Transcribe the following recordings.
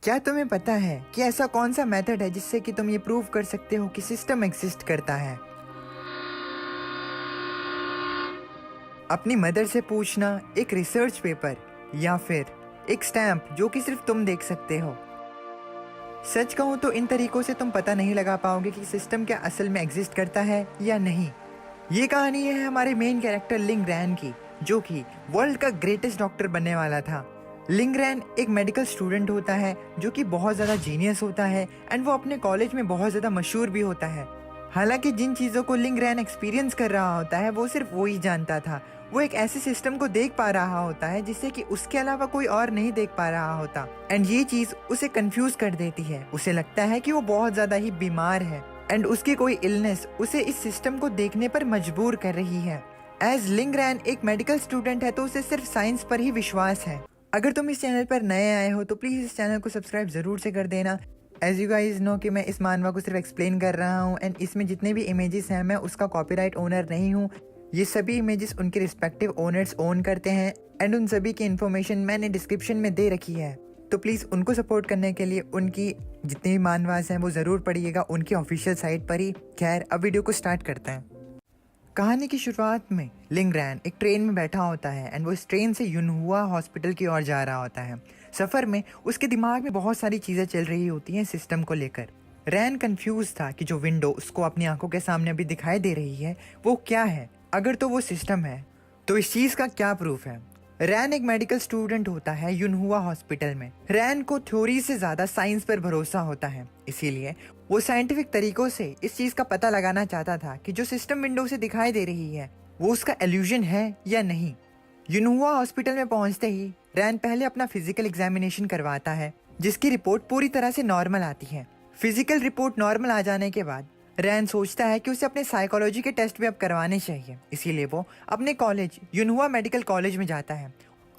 क्या तुम्हें पता है कि ऐसा कौन सा मेथड है जिससे कि तुम ये प्रूव कर सकते हो कि सिस्टम एग्जिस्ट करता है? अपनी मदर से पूछना, एक रिसर्च पेपर, या फिर एक स्टैम्प जो कि सिर्फ तुम देख सकते हो। सच कहूँ तो इन तरीकों से तुम पता नहीं लगा पाओगे कि सिस्टम क्या असल में एग्जिस्ट करता है या नहीं। ये कहानी है हमारे मेन कैरेक्टर लिंग रैन की, जो कि वर्ल्ड का ग्रेटेस्ट डॉक्टर बनने वाला था। लिंग रैन एक मेडिकल स्टूडेंट होता है जो कि बहुत ज़्यादा जीनियस होता है एंड वो अपने कॉलेज में बहुत ज़्यादा मशहूर भी होता है। हालांकि जिन चीज़ों को लिंग रैन एक्सपीरियंस कर रहा होता है वो सिर्फ वो ही जानता था। वो एक ऐसे सिस्टम को देख पा रहा होता है जिससे कि उसके अलावा कोई और नहीं देख पा रहा होता एंड ये चीज़ उसे कंफ्यूज कर देती है। उसे लगता है कि वो बहुत ज़्यादा ही बीमार है एंड उसकी कोई इलनेस उसे इस सिस्टम को देखने पर मजबूर कर रही है। एज लिंग रैन एक मेडिकल स्टूडेंट है तो उसे सिर्फ साइंस पर ही विश्वास है। अगर तुम इस चैनल पर नए आए हो तो प्लीज़ इस चैनल को सब्सक्राइब ज़रूर से कर देना। एज यू गाइज नो कि मैं इस मानवा को सिर्फ एक्सप्लेन कर रहा हूँ एंड इसमें जितने भी इमेजेस हैं मैं उसका कॉपीराइट ओनर नहीं हूँ। ये सभी इमेजेस उनके रिस्पेक्टिव ओनर्स ओन करते हैं एंड उन सभी की इन्फॉर्मेशन मैंने डिस्क्रिप्शन में दे रखी है। तो प्लीज़ उनको सपोर्ट करने के लिए उनकी जितने भी मानवास हैं वो ज़रूर पढ़िएगा उनकी ऑफिशियल साइट पर ही। खैर, अब वीडियो को स्टार्ट करते हैं। कहानी की शुरुआत में लिंग रैन एक ट्रेन में बैठा होता है एंड वो इस ट्रेन से युनहुआ हॉस्पिटल की ओर जा रहा होता है। सफ़र में उसके दिमाग में बहुत सारी चीज़ें चल रही होती हैं सिस्टम को लेकर। रैन कंफ्यूज था कि जो विंडो उसको अपनी आंखों के सामने अभी दिखाई दे रही है वो क्या है। अगर तो वो सिस्टम है तो इस चीज़ का क्या प्रूफ है? रैन एक मेडिकल स्टूडेंट होता है युनहुआ हॉस्पिटल में। रैन को थ्योरी से ज्यादा साइंस पर भरोसा होता है, इसीलिए वो साइंटिफिक तरीकों से इस चीज का पता लगाना चाहता था कि जो सिस्टम विंडो से दिखाई दे रही है वो उसका इल्यूजन है या नहीं। युनहुआ हॉस्पिटल में पहुंचते ही रैन पहले अपना फिजिकल एग्जामिनेशन करवाता है जिसकी रिपोर्ट पूरी तरह से नॉर्मल आती है। फिजिकल रिपोर्ट नॉर्मल आ जाने के बाद रैन सोचता है कि उसे अपने साइकोलॉजी के टेस्ट भी अब करवाने चाहिए, इसीलिए वो अपने कॉलेज युनहुआ मेडिकल कॉलेज में जाता है।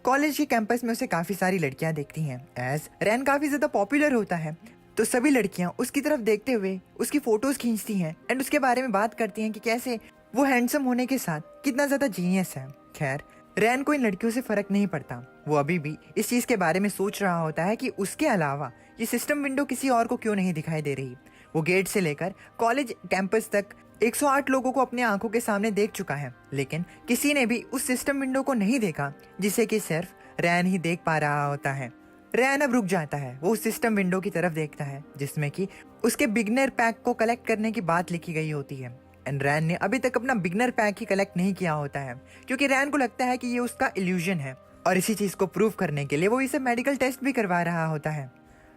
कॉलेज के कैंपस में उसे काफ़ी सारी लड़कियां देखती हैं। एज रैन काफ़ी ज़्यादा पॉपुलर होता है तो सभी लड़कियां उसकी तरफ देखते हुए उसकी फ़ोटोज़ खींचती हैं एंड उसके बारे में बात करती हैं कि कैसे वो हैंडसम होने के साथ कितना ज़्यादा जीनियस है। खैर, रैन को इन लड़कियों से फ़र्क नहीं पड़ता। वो अभी भी इस चीज़ के बारे में सोच रहा होता है कि उसके अलावा ये सिस्टम विंडो किसी और को क्यों नहीं दिखाई दे रही। वो गेट से लेकर कॉलेज कैंपस तक 108 लोगों को अपने आंखों के सामने देख चुका है, लेकिन किसी ने भी उस सिस्टम विंडो को नहीं देखा जिसे कि सिर्फ रैन ही देख पा रहा होता है। रैन अब रुक जाता है। वो उस सिस्टम विंडो की तरफ देखता है जिसमें कि उसके बिगनर पैक को कलेक्ट करने की बात लिखी गई होती है एंड रैन ने अभी तक अपना बिगनर पैक ही कलेक्ट नहीं किया होता है क्योंकि रैन को लगता है कि ये उसका इल्यूजन है और इसी चीज को प्रूव करने के लिए वो इसे मेडिकल टेस्ट भी करवा रहा होता है।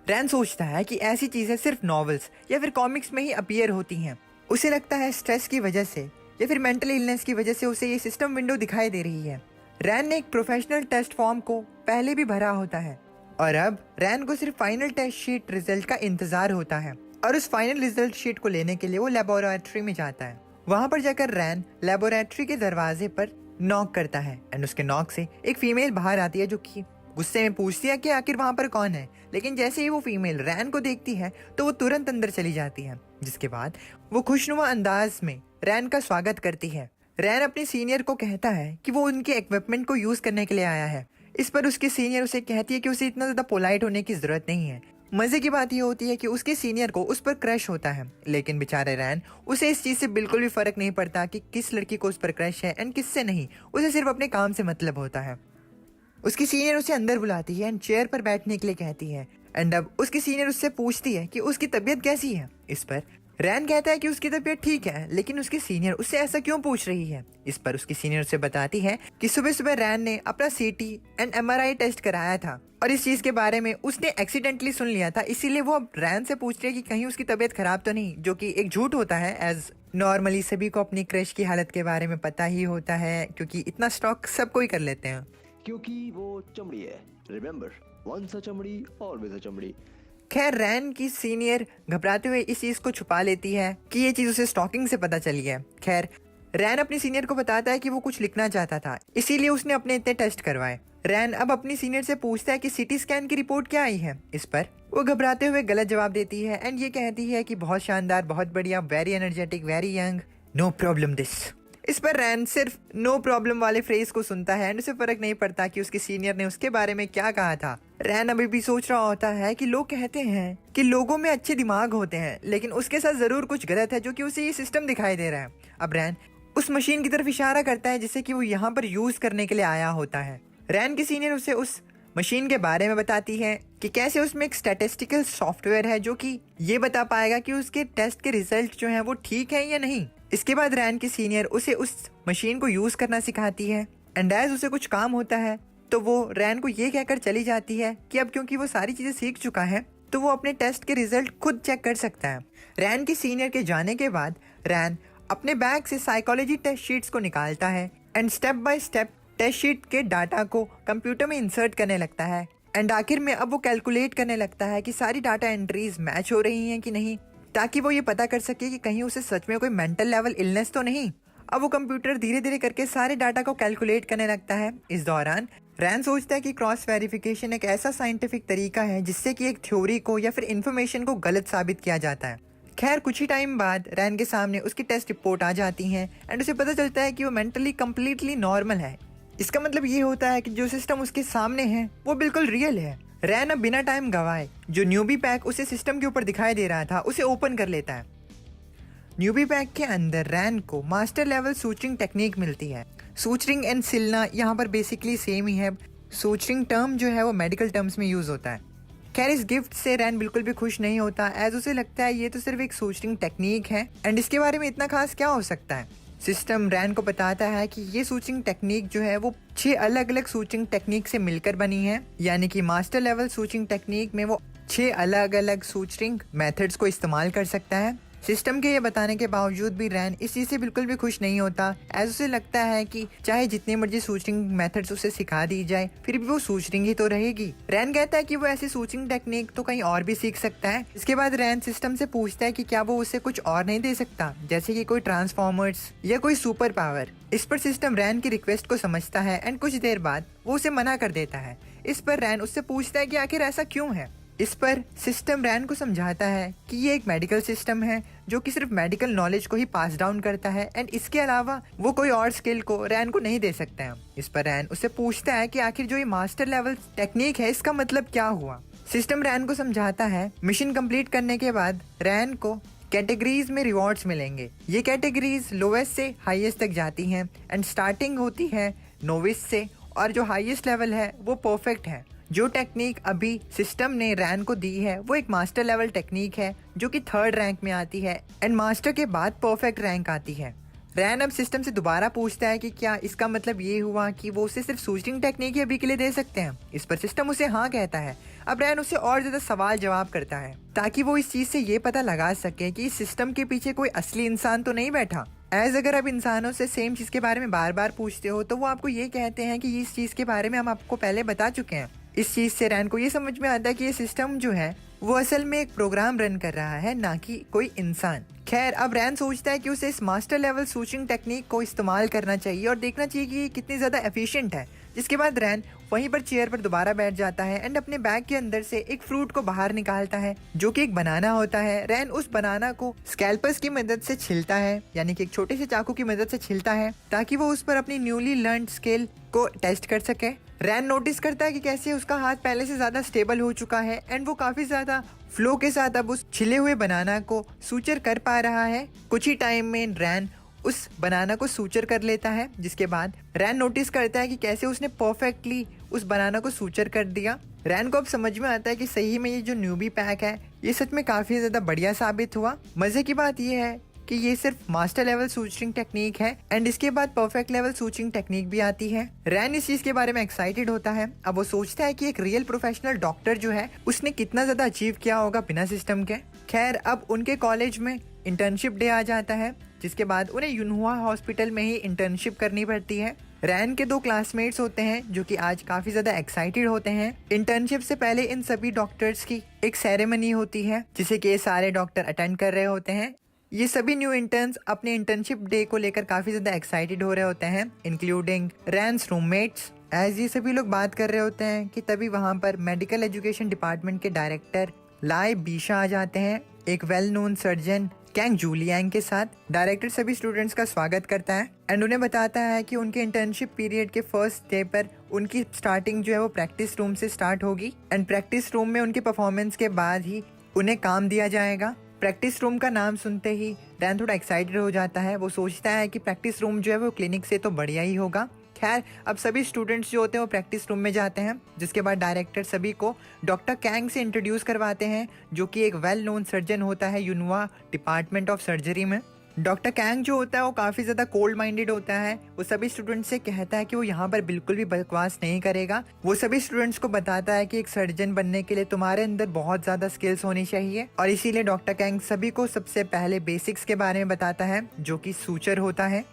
रैन सोचता है कि ऐसी चीजें सिर्फ नॉवेल्स या फिर कॉमिक्स में ही अपीयर होती हैं। उसे लगता है स्ट्रेस की वजह से या फिर मेंटल इलनेस की वजह से उसे ये सिस्टम विंडो दिखाई दे रही है। रैन ने एक प्रोफेशनल टेस्ट फॉर्म को पहले भी भरा होता है और अब रैन को सिर्फ फाइनल टेस्ट शीट रिजल्ट का इंतजार होता है और उस फाइनल रिजल्ट शीट को लेने के लिए वो लेबोरेटरी में जाता है। वहां पर जाकर रैन लेबोरेटरी के दरवाजे पर नॉक करता है एंड उसके नॉक से एक फीमेल बाहर आती है जो कि गुस्से में पूछती है कि आखिर वहां पर कौन है। लेकिन जैसे ही वो फीमेल रैन को देखती है तो वो तुरंत अंदर चली जाती है, जिसके बाद वो खुशनुमा अंदाज में रैन का स्वागत करती है। रैन अपने सीनियर को कहता है कि वो उनके इक्विपमेंट को यूज करने के लिए आया है। इस पर उसके सीनियर उसे कहती है कि उसे इतना ज्यादा पोलाइट होने की जरूरत नहीं है। मजे की बात ये होती है कि उसके सीनियर को उस पर क्रश होता है, लेकिन बेचारे रैन उसे इस चीज से बिल्कुल भी फर्क नहीं पड़ता कि किस लड़की को उस पर क्रश है एंड किससे नहीं। उसे सिर्फ अपने काम से मतलब होता है। उसकी सीनियर उसे अंदर बुलाती है एंड चेयर पर बैठने के लिए कहती है एंड अब उसकी सीनियर उससे पूछती है कि उसकी तबीयत कैसी है। इस पर रैन कहता है कि उसकी तबीयत ठीक है, लेकिन उसकी सीनियर उससे ऐसा क्यों पूछ रही है। इस पर उसकी सीनियर उसे बताती है कि सुबह सुबह रैन ने अपना सीटी एंड एमआरआई टेस्ट कराया था और इस चीज के बारे में उसने एक्सीडेंटली सुन लिया था, इसीलिए वो अब रैन से पूछ रही है कि कहीं उसकी तबीयत खराब तो नहीं, जो कि एक झूठ होता है। एज नॉर्मली सभी को अपनी क्रश की हालत के बारे में पता ही होता है क्योंकि इतना स्टॉक सब कोई कर लेते हैं क्योंकि वो चमड़ी है। रिमेम्बर, वंस अ चमड़ी ऑलवेज अ चमड़ी। खैर, रैन की सीनियर घबराते हुए इस चीज को छुपा लेती है कि ये चीज उसे स्टॉकिंग से पता चली है। खैर, रैन अपनी सीनियर को बताता है कि वो कुछ लिखना चाहता था, इसीलिए उसने अपने इतने टेस्ट करवाए। रैन अब अपनी सीनियर से पूछता है कि सीटी स्कैन की रिपोर्ट क्या आई है। इस पर वो घबराते हुए गलत जवाब देती है एंड ये कहती है कि बहुत शानदार, बहुत बढ़िया, very energetic, very young, no problem this. इस पर रैन सिर्फ नो प्रॉब्लम वाले फ्रेज को सुनता है एंड उसे फर्क नहीं पड़ता कि उसके सीनियर ने उसके बारे में क्या कहा था। रैन अभी भी सोच रहा होता है कि लोग कहते हैं कि लोगों में अच्छे दिमाग होते हैं, लेकिन उसके साथ जरूर कुछ गलत है जो कि उसे ये सिस्टम दिखाई दे रहा है। अब रैन उस मशीन की तरफ इशारा करता है जिसे कि वो यहाँ पर यूज करने के लिए आया होता है। रैन की सीनियर उसे उस मशीन के बारे में बताती है कि कैसे उसमें एक स्टैटिस्टिकल सॉफ्टवेयर है जो कि ये बता पाएगा कि उसके टेस्ट के रिजल्ट जो हैं वो ठीक है या नहीं। इसके बाद रैन की सीनियर उसे उस मशीन को यूज करना सिखाती है एंड एज उसे कुछ काम होता है तो वो रैन को ये कहकर चली जाती है कि अब क्योंकि वो सारी चीजें सीख चुका है तो वो अपने टेस्ट के रिजल्ट खुद चेक कर सकता है। रैन की सीनियर के जाने के बाद रैन अपने बैग से साइकोलॉजी टेस्ट शीट्स को निकालता है and step by step test sheet के डाटा को कंप्यूटर में इंसर्ट करने लगता है एंड आखिर में अब वो कैलकुलेट करने लगता है कि सारी डाटा एंट्रीज मैच हो रही हैं कि नहीं, ताकि वो ये पता कर सके कि कहीं उसे सच में कोई मेंटल लेवल इलनेस तो नहीं। अब वो कंप्यूटर धीरे धीरे करके सारे डाटा को कैलकुलेट करने लगता है। इस दौरान रैन सोचता है कि क्रॉस वेरिफिकेशन एक ऐसा साइंटिफिक तरीका है जिससे कि एक थ्योरी को या फिर इंफॉर्मेशन को गलत साबित किया जाता है। खैर कुछ ही टाइम बाद रैन के सामने उसकी टेस्ट रिपोर्ट आ जाती है एंड उसे पता चलता है कि वो मेंटली कम्प्लीटली नॉर्मल है। इसका मतलब ये होता है कि जो सिस्टम उसके सामने है वो बिल्कुल रियल है। रैन अब बिना टाइम गवाए जो न्यूबी पैक उसे सिस्टम के ऊपर दिखाई दे रहा था उसे ओपन कर लेता है। न्यूबी पैक के अंदर रैन को मास्टर लेवल सूचरिंग टेक्निक मिलती है। सूचरिंग एंड सिलना यहाँ पर बेसिकली सेम ही है। सूचरिंग टर्म जो है वो मेडिकल टर्म्स में यूज होता है। खैर इस गिफ्ट से रैन बिल्कुल भी खुश नहीं होता, एज उसे लगता है ये तो सिर्फ एक सूचरिंग टेक्निक है एंड इसके बारे में इतना खास क्या हो सकता है। सिस्टम रैन को बताता है कि ये सूचरिंग टेक्निक जो है वो 6 अलग अलग सूचरिंग टेक्निक से मिलकर बनी है, यानी कि मास्टर लेवल सूचरिंग टेक्निक में वो 6 अलग अलग सूचरिंग मेथड्स को इस्तेमाल कर सकता है। सिस्टम के ये बताने के बावजूद भी रैन इस चीज से बिल्कुल भी खुश नहीं होता, एज उसे लगता है कि चाहे जितनी मर्जी सूचरिंग मेथड्स उसे सिखा दी जाए फिर भी वो सूचरिंग ही तो रहेगी। रैन कहता है कि वो ऐसी सूचरिंग टेक्निक तो कहीं और भी सीख सकता है। इसके बाद रैन सिस्टम से पूछता है कि क्या वो उसे कुछ और नहीं दे सकता, जैसे कि कोई ट्रांसफॉर्मर्स या कोई सुपर पावर। इस पर सिस्टम रैन की रिक्वेस्ट को समझता है एंड कुछ देर बाद वो उसे मना कर देता है। इस पर रैन उससे पूछता है कि आखिर ऐसा क्यों है। इस पर सिस्टम रैन को समझाता है कि ये एक मेडिकल सिस्टम है जो कि सिर्फ मेडिकल नॉलेज को ही पास डाउन करता है एंड इसके अलावा वो कोई और स्किल को रैन को नहीं दे सकता है। इस पर रैन उससे पूछता है कि आखिर जो ये मास्टर लेवल टेक्निक है इसका मतलब क्या हुआ। सिस्टम रैन को समझाता है मिशन कंप्लीट करने के बाद रैन को कैटेगरीज में रिवॉर्ड्स मिलेंगे। ये कैटेगरीज लोवेस्ट से हाईएस्ट तक जाती हैं एंड स्टार्टिंग होती है नोविस से और जो हाईएस्ट लेवल है वो परफेक्ट है। जो टेक्निक अभी सिस्टम ने रैन को दी है वो एक मास्टर लेवल टेक्निक है जो कि 3rd रैंक में आती है एंड मास्टर के बाद परफेक्ट रैंक आती है। रैन अब सिस्टम से दोबारा पूछता है कि क्या इसका मतलब ये हुआ कि वो उसे सिर्फ सूचरिंग टेक्निक ही अभी के लिए दे सकते हैं। इस पर सिस्टम उसे हाँ कहता है। अब रैन उसे और ज्यादा सवाल जवाब करता है ताकि वो इस चीज से ये पता लगा सके कि इस सिस्टम के पीछे कोई असली इंसान तो नहीं बैठा। एज अगर आप इंसानों से सेम चीज के बारे में बार बार पूछते हो तो वो आपको ये कहते हैं कि इस चीज के बारे में हम आपको पहले बता चुके हैं। इस चीज से रैन को ये समझ में आता है कि ये सिस्टम जो है वो असल में एक प्रोग्राम रन कर रहा है, ना कि कोई इंसान। खैर अब रैन सोचता है कि उसे इस मास्टर लेवल सूचरिंग टेक्निक को इस्तेमाल करना चाहिए और देखना चाहिए कि ये कितनी ज्यादा एफिशिएंट है। जिसके बाद रैन वहीं पर चेयर पर दोबारा बैठ जाता है एंड अपने बैग के अंदर से एक फ्रूट को बाहर निकालता है जो कि एक बनाना होता है। रैन उस बनाना को स्कैल्पर्स की मदद से छिलता है, यानी कि एक छोटे से चाकू की मदद से छिलता है ताकि वो उस पर अपनी न्यूली लर्नड स्किल को टेस्ट कर सके। रैन नोटिस करता है कि कैसे उसका हाथ पहले से ज्यादा स्टेबल हो चुका है एंड वो काफी ज्यादा फ्लो के साथ अब उस छिले हुए बनाना को सूचर कर पा रहा है। कुछ ही टाइम में रैन उस बनाना को सूचर कर लेता है, जिसके बाद रैन नोटिस करता है कि कैसे उसने परफेक्टली उस बनाना को सूचर कर दिया। रैन को अब समझ में आता है कि सही में ये जो न्यूबी पैक है ये सच में काफी ज्यादा बढ़िया साबित हुआ। मजे की बात ये है कि ये सिर्फ मास्टर लेवल सूचरिंग टेक्निक है एंड इसके बाद परफेक्ट लेवल सूचरिंग टेक्निक भी आती है। रैन इस चीज के बारे में एक्साइटेड होता है। अब वो सोचता है कि एक रियल प्रोफेशनल डॉक्टर जो है उसने कितना ज्यादा अचीव किया होगा बिना सिस्टम के। खैर अब उनके कॉलेज में इंटर्नशिप डे आ जाता है, जिसके बाद उन्हें यूनहुआ हॉस्पिटल में ही इंटर्नशिप करनी पड़ती है। रैन के 2 क्लासमेट्स होते हैं जो कि आज काफी ज्यादा एक्साइटेड होते हैं। इंटर्नशिप से पहले इन सभी डॉक्टर्स की एक सेरेमनी होती है जिसे कि ये सारे डॉक्टर अटेंड कर रहे होते हैं। ये सभी न्यू इंटर्न्स अपने इंटर्नशिप डे को लेकर काफी ज्यादा एक्साइटेड हो रहे होते हैं, इंक्लूडिंग रैन्स रूममेट्स। एज ये सभी लोग बात कर रहे होते हैं कि तभी वहाँ पर मेडिकल एजुकेशन डिपार्टमेंट के डायरेक्टर लाई बीशा आ जाते हैं, एक वेल नोन सर्जन कैंग जूलियांग के साथ। डायरेक्टर सभी स्टूडेंट्स का स्वागत करता है एंड उन्हें बताता है कि उनके इंटर्नशिप पीरियड के फर्स्ट डे पर उनकी स्टार्टिंग जो है वो प्रैक्टिस रूम से स्टार्ट होगी एंड प्रैक्टिस रूम में उनकी परफॉर्मेंस के बाद ही उन्हें काम दिया जाएगा। प्रैक्टिस रूम का नाम सुनते ही रैन थोड़ा एक्साइटेड हो जाता है। वो सोचता है कि प्रैक्टिस रूम जो है वो क्लिनिक से तो बढ़िया ही होगा। खैर, अब सभी स्टूडेंट्स जो होते हैं वो प्रैक्टिस रूम में जाते हैं, जिसके बाद डायरेक्टर सभी को डॉक्टर कैंग से इंट्रोड्यूस करवाते हैं, जो कि एक वेल नोन सर्जन होता है यूनुआ डिपार्टमेंट ऑफ सर्जरी में। डॉक्टर कैंग जो होता है वो काफ़ी ज़्यादा कोल्ड माइंडेड होता है। वो सभी स्टूडेंट्स से कहता है कि वो यहाँ पर बिल्कुल भी बकवास नहीं करेगा। वो सभी स्टूडेंट्स को बताता है कि एक सर्जन बनने के लिए तुम्हारे अंदर बहुत ज़्यादा स्किल्स होनी चाहिए, और इसीलिए डॉक्टर कैंग सभी को सबसे पहले बेसिक्स के बारे में बताता है, जो कि सूचर होता है।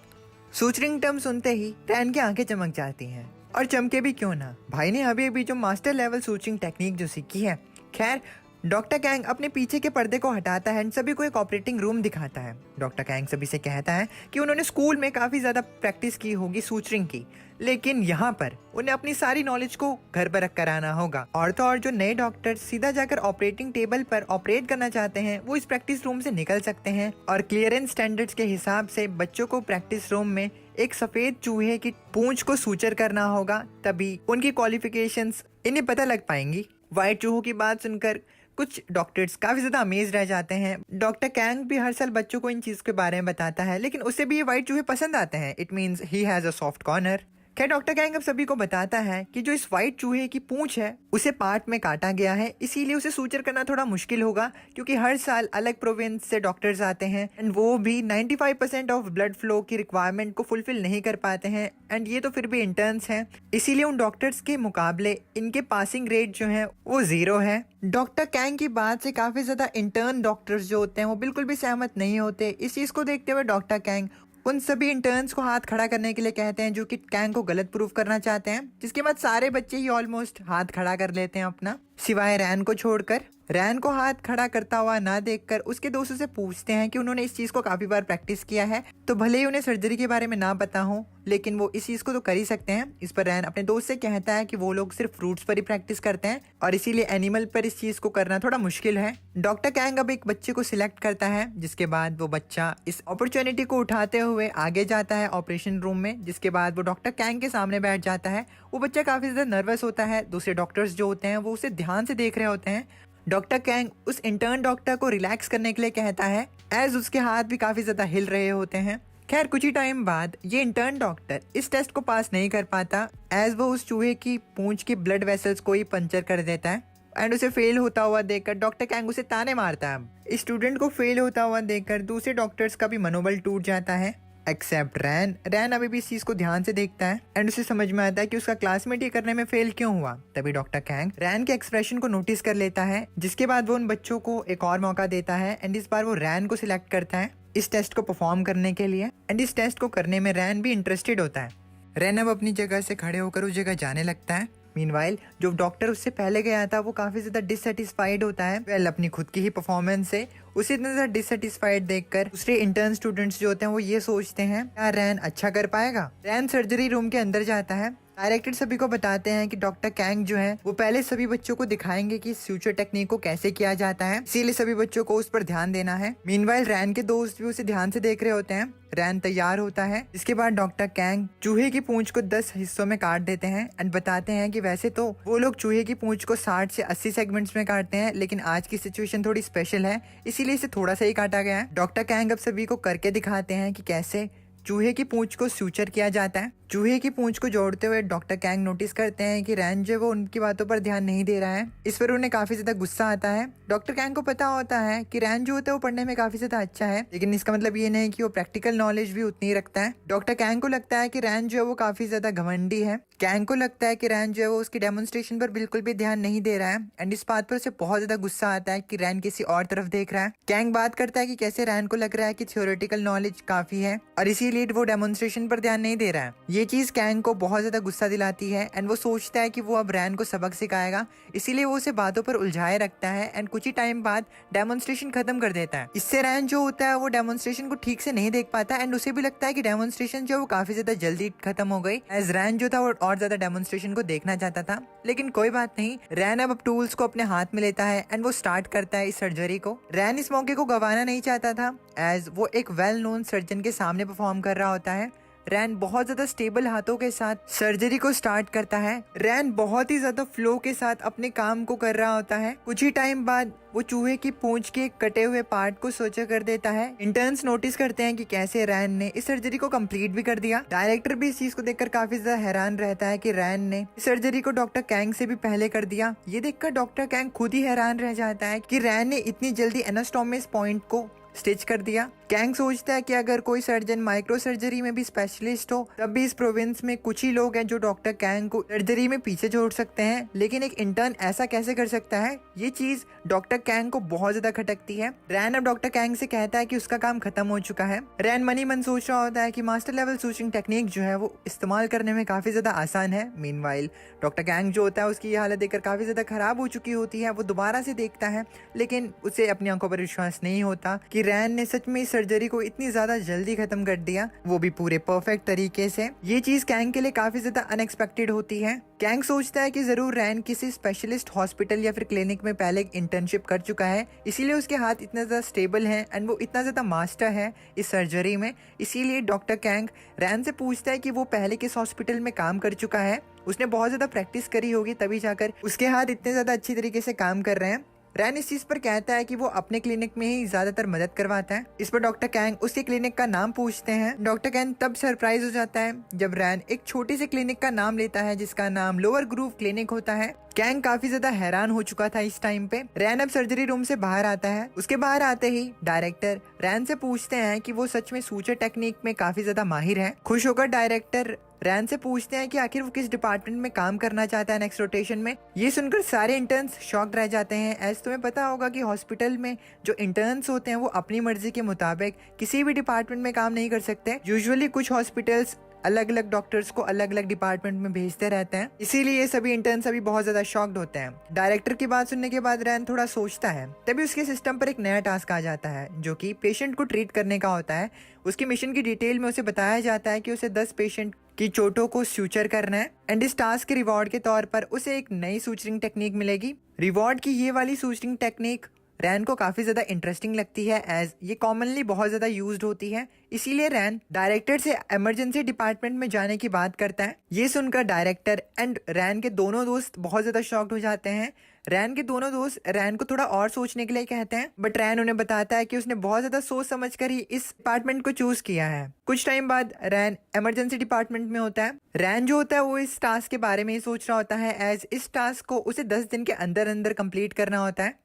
सूचरिंग टर्म सुनते ही रैन की आंखें चमक जाती हैं, और चमके भी क्यों ना, भाई ने अभी अभी जो मास्टर लेवल सूचरिंग टेक्निक जो सीखी है। खैर, डॉक्टर कैंग अपने पीछे के पर्दे को हटाता है एंड सभी को एक ऑपरेटिंग रूम दिखाता है। डॉक्टर कैंग सभी से कहता है कि उन्होंने स्कूल में काफ़ी ज़्यादा प्रैक्टिस की होगी सूचरिंग की, लेकिन यहाँ पर उन्हें अपनी सारी नॉलेज को घर पर रख कर आना होगा। और तो और जो नए डॉक्टर सीधा जाकर ऑपरेटिंग टेबल पर ऑपरेट करना चाहते हैं, वो इस प्रैक्टिस रूम से निकल सकते हैं, और क्लियरेंस स्टैंडर्ड्स के हिसाब से बच्चों को प्रैक्टिस रूम में एक सफेद चूहे की पूंछ को सूचर करना होगा, तभी उनकी क्वालिफिकेशंस इन्हें पता लग पाएंगी। व्हाइट चूहों की बात सुनकर कुछ डॉक्टर्स काफी ज्यादा अमेज रह जाते हैं। डॉक्टर कैंग भी हर साल बच्चों को इन चीज के बारे में बताता है, लेकिन उसे भी ये व्हाइट चूहे पसंद आते हैं। It means he has a soft corner. खैर, डॉक्टर कैंग अब सभी को बताता है कि जो इस व्हाइट चूहे की पूंछ है उसे पार्ट में काटा गया है, इसीलिए उसे सूचर करना थोड़ा मुश्किल होगा, क्योंकि हर साल अलग प्रोविंस से डॉक्टर्स आते हैं एंड वो भी 95% ऑफ ब्लड फ्लो की रिक्वायरमेंट को फुलफिल नहीं कर पाते हैं, एंड ये तो फिर भी इंटर्न्स हैं, इसीलिए उन डॉक्टर्स के मुकाबले इनके पासिंग रेट जो है वो 0 है। डॉक्टर कैंग की बात से काफी ज्यादा इंटर्न डॉक्टर्स जो होते हैं वो बिल्कुल भी सहमत नहीं होते। इस चीज को देखते हुए डॉक्टर कैंग उन सभी इंटर्न्स को हाथ खड़ा करने के लिए कहते हैं, जो कि कैंग को गलत प्रूफ करना चाहते हैं, जिसके बाद सारे बच्चे ही ऑलमोस्ट हाथ खड़ा कर लेते हैं अपना, सिवाय रैन को छोड़कर। रैन को हाथ खड़ा करता हुआ ना देखकर उसके दोस्तों से पूछते हैं कि उन्होंने इस चीज को काफी बार प्रैक्टिस किया है, तो भले ही उन्हें सर्जरी के बारे में ना पता हो, लेकिन वो इस चीज को तो कर ही सकते हैं। इस पर रैन अपने दोस्त से कहता है कि वो लोग सिर्फ फ्रूट्स पर ही प्रैक्टिस करते हैं, और इसीलिए एनिमल पर इस चीज को करना थोड़ा मुश्किल है। डॉक्टर कैंग अब एक बच्चे को सिलेक्ट करता है, जिसके बाद वो बच्चा इस अपॉर्चुनिटी को उठाते हुए आगे जाता है ऑपरेशन रूम में, जिसके बाद वो डॉक्टर कैंग के सामने बैठ जाता है। वो बच्चा काफी ज्यादा नर्वस होता है। दूसरे डॉक्टर्स जो होते हैं वो उसे ध्यान से देख रहे होते हैं। डॉक्टर कैंग उस इंटर्न डॉक्टर को रिलैक्स करने के लिए कहता है, एज उसके हाथ भी काफी ज्यादा हिल रहे होते हैं। खैर, कुछ ही टाइम बाद ये इंटर्न डॉक्टर इस टेस्ट को पास नहीं कर पाता, एज वो उस चूहे की पूंछ की ब्लड वेसल्स को ही पंचर कर देता है, एंड उसे फेल होता हुआ देखकर डॉक्टर कैंग उसे ताने मारता है। स्टूडेंट को फेल होता हुआ देखकर दूसरे डॉक्टर्स का भी मनोबल टूट जाता है, एक्सेप्ट रैन। रैन अभी भी इस चीज को ध्यान से देखता है एंड उसे समझ में आता है कि उसका क्लासमेट ये करने में फेल क्यों हुआ। तभी डॉक्टर कैंग रैन के एक्सप्रेशन को नोटिस कर लेता है, जिसके बाद वो उन बच्चों को एक और मौका देता है, एंड इस बार वो रैन को सिलेक्ट करता है इस टेस्ट को परफॉर्म करने के लिए, एंड इस टेस्ट को करने में रैन भी इंटरेस्टेड होता है। रैन अब अपनी जगह से खड़े होकर उस जगह जाने लगता है। मीनवाइल जो डॉक्टर उससे पहले गया था वो काफी ज्यादा डिससेटिस्फाइड होता है अपनी खुद की ही परफॉर्मेंस से। उसे इतना ज्यादा डिससेटिस्फाइड देखकर दूसरे इंटर्न स्टूडेंट्स जो होते हैं वो ये सोचते हैं, क्या रैन अच्छा कर पाएगा। रैन सर्जरी रूम के अंदर जाता है। डायरेक्टर सभी को बताते हैं कि डॉक्टर कैंग जो है वो पहले सभी बच्चों को दिखाएंगे कि फ्यूचर टेक्निक को कैसे किया जाता है, इसीलिए सभी बच्चों को उस पर ध्यान देना है। मीनवाइल रैन के दोस्त भी उसे ध्यान से देख रहे होते हैं। रैन तैयार होता है। इसके बाद डॉक्टर कैंग चूहे की पूंछ को 10 हिस्सों में काट देते हैं एंड बताते हैं कि वैसे तो वो लोग चूहे की पूंछ को 60 से 80 सेगमेंट्स में काटते हैं, लेकिन आज की सिचुएशन थोड़ी स्पेशल है, इसीलिए इसे थोड़ा सा ही काटा गया है। डॉक्टर कैंग अब सभी को करके दिखाते हैं कि कैसे चूहे की पूंछ को सूचर किया जाता है। चूहे की पूंछ को जोड़ते हुए डॉक्टर कैंग नोटिस करते हैं कि रैन जो है वो उनकी बातों पर ध्यान नहीं दे रहा है। इस पर उन्हें काफी ज्यादा गुस्सा आता है। डॉक्टर कैंग को पता होता है कि रैन जो होता है वो पढ़ने में काफी ज्यादा अच्छा है, लेकिन इसका मतलब ये नहीं कि वो प्रैक्टिकल नॉलेज भी उतनी ही रखता है। डॉक्टर कैंग को लगता है कि रैन जो है वो काफी ज्यादा घमंडी है। कैंग को लगता है कि रैन जो है वो उसकी डेमोन्स्ट्रेशन पर बिल्कुल भी ध्यान नहीं दे रहा है, एंड इस बात पर उसे बहुत ज्यादा गुस्सा आता है कि रैन किसी और तरफ देख रहा है। कैंग बात करता है कि कैसे रैन को लग रहा है कि थ्योरेटिकल नॉलेज काफी है और इसीलिए वो डेमोन्स्ट्रेशन पर ध्यान नहीं दे रहा है। ये चीज कैंग को बहुत ज्यादा गुस्सा दिलाती है एंड वो सोचता है कि वो अब रैन को सबक सिखाएगा, इसीलिए वो उसे बातों पर उलझाए रखता है एंड कुछ ही टाइम बाद डेमोन्स्ट्रेशन खत्म कर देता है। इससे रैन जो होता है वो डेमोन्स्ट्रेशन को ठीक से नहीं देख पाता एंड उसे भी लगता है कि डेमोन्स्ट्रेशन जो वो काफी ज्यादा जल्दी खत्म हो गई, एज रैन जो था वो और ज्यादा डेमोन्स्ट्रेशन को देखना चाहता था। लेकिन कोई बात नहीं, रैन अब टूल्स को अपने हाथ में लेता है एंड वो स्टार्ट करता है इस सर्जरी को। रैन इस मौके को गंवाना नहीं चाहता था, एज वो एक वेल नोन सर्जन के सामने परफॉर्म कर रहा होता है। रैन बहुत ज्यादा स्टेबल हाथों के साथ सर्जरी को स्टार्ट करता है। रैन बहुत ही ज्यादा फ्लो के साथ अपने काम को कर रहा होता है। कुछ ही टाइम बाद वो चूहे की पूंछ के कटे हुए पार्ट को सोचा कर देता है। इंटर्न्स नोटिस करते हैं कि कैसे रैन ने इस सर्जरी को कंप्लीट भी कर दिया। डायरेक्टर भी इस चीज को देखकर काफी ज्यादा हैरान रहता है कि रैन ने इस सर्जरी को डॉक्टर कैंग से भी पहले कर दिया। ये देखकर डॉक्टर कैंग खुद ही हैरान रह जाता है कि रैन ने इतनी जल्दी एनास्टोमस पॉइंट को स्टिच कर दिया। कैंग सोचता है कि अगर कोई सर्जन माइक्रो सर्जरी में भी स्पेशलिस्ट हो तब भी इस प्रोविंस में कुछ ही लोग हैं जो डॉक्टर कैंग को सर्जरी में पीछे छोड़ सकते हैं, लेकिन एक इंटर्न ऐसा कैसे कर सकता है। ये चीज डॉक्टर कैंग को बहुत ज्यादा खटकती है। रैन अब डॉक्टर कैंग से कहता है कि उसका काम खत्म हो चुका है। रैन मनी मन सोच रहा होता है कि मास्टर लेवल सूचरिंग टेक्निक जो है वो इस्तेमाल करने में काफी ज्यादा आसान है। मीनवाइल डॉक्टर कैंग जो होता है उसकी ये हालत देखकर काफी ज्यादा खराब हो चुकी होती है। वो दोबारा से देखता है लेकिन उसे अपनी आंखों पर विश्वास नहीं होता कि रैन ने सच में इस सर्जरी को इतनी ज्यादा जल्दी खत्म कर दिया, वो भी पूरे परफेक्ट तरीके से। ये चीज कैंग के लिए काफी ज्यादा अनएक्सपेक्टेड होती है। कैंग सोचता है कि जरूर रैन किसी स्पेशलिस्ट हॉस्पिटल या फिर क्लिनिक में पहले इंटर्नशिप कर चुका है, इसीलिए उसके हाथ इतना ज्यादा स्टेबल है एंड वो इतना ज्यादा मास्टर है इस सर्जरी में। इसीलिए डॉक्टर कैंग रैन से पूछता है कि वो पहले किस हॉस्पिटल में काम कर चुका है। उसने बहुत ज्यादा प्रैक्टिस करी होगी तभी जाकर उसके हाथ इतने ज्यादा अच्छी तरीके से काम कर रहे हैं। रैन इस चीज पर कहता है कि वो अपने क्लिनिक में ही ज्यादातर मदद करवाता है। इस पर डॉक्टर कैंग उसके क्लिनिक का नाम पूछते हैं। डॉक्टर कैंग तब सरप्राइज हो जाता है जब रैन एक छोटी सी क्लिनिक का नाम लेता है जिसका नाम लोअर ग्रूव क्लिनिक होता है। कैंग काफी ज्यादा हैरान हो चुका था इस टाइम पे। रैन अब सर्जरी रूम से बाहर आता है। उसके बाहर आते ही डायरेक्टर रैन से पूछते हैं कि वो सच में सूचर टेक्निक में काफी ज्यादा माहिर है। खुश होकर डायरेक्टर रैन से पूछते हैं कि आखिर वो किस डिपार्टमेंट में काम करना चाहता है नेक्स्ट रोटेशन में। ये सुनकर सारे इंटर्न्स शॉक्ड रह जाते हैं। एज तुम्हें पता होगा कि हॉस्पिटल में जो इंटर्न्स होते हैं वो अपनी मर्जी के मुताबिक किसी भी डिपार्टमेंट में काम नहीं कर सकते। यूजुअली कुछ हॉस्पिटल्स अलग अलग डॉक्टर्स को अलग अलग डिपार्टमेंट में भेजते रहते हैं, इसीलिए ये सभी इंटर्न्स अभी बहुत ज्यादा शॉक्ड होते हैं। डायरेक्टर की बात सुनने के बाद रैन थोड़ा सोचता है। तभी उसके सिस्टम पर एक नया टास्क आ जाता है जो कि पेशेंट को ट्रीट करने का होता है। उसकी मिशन की डिटेल में उसे बताया जाता है कि उसे 10 पेशेंट की चोटों को सूचर करना है एंड इस टास्क के रिवॉर्ड के तौर पर उसे एक नई सूचरिंग टेक्निक मिलेगी। रिवॉर्ड की ये वाली सूचरिंग टेक्निक रैन को काफी ज्यादा इंटरेस्टिंग लगती है एज ये कॉमनली बहुत ज्यादा यूज्ड होती है। इसीलिए रैन डायरेक्टर से इमरजेंसी डिपार्टमेंट में जाने की बात करता है। ये सुनकर डायरेक्टर एंड रैन के दोनों दोस्त बहुत ज्यादा शॉक्ड हो जाते हैं। रैन के दोनों दोस्त रैन को थोड़ा और सोचने के लिए कहते हैं, बट रैन उन्हें बताता है कि उसने बहुत ज्यादा सोच समझ कर ही इस डिपार्टमेंट को चूज किया है। कुछ टाइम बाद रैन इमरजेंसी डिपार्टमेंट में होता है। रैन जो होता है वो इस टास्क के बारे में ही सोच रहा होता है एज इस टास्क को उसे 10 दिन के अंदर अंदर कंप्लीट करना होता है।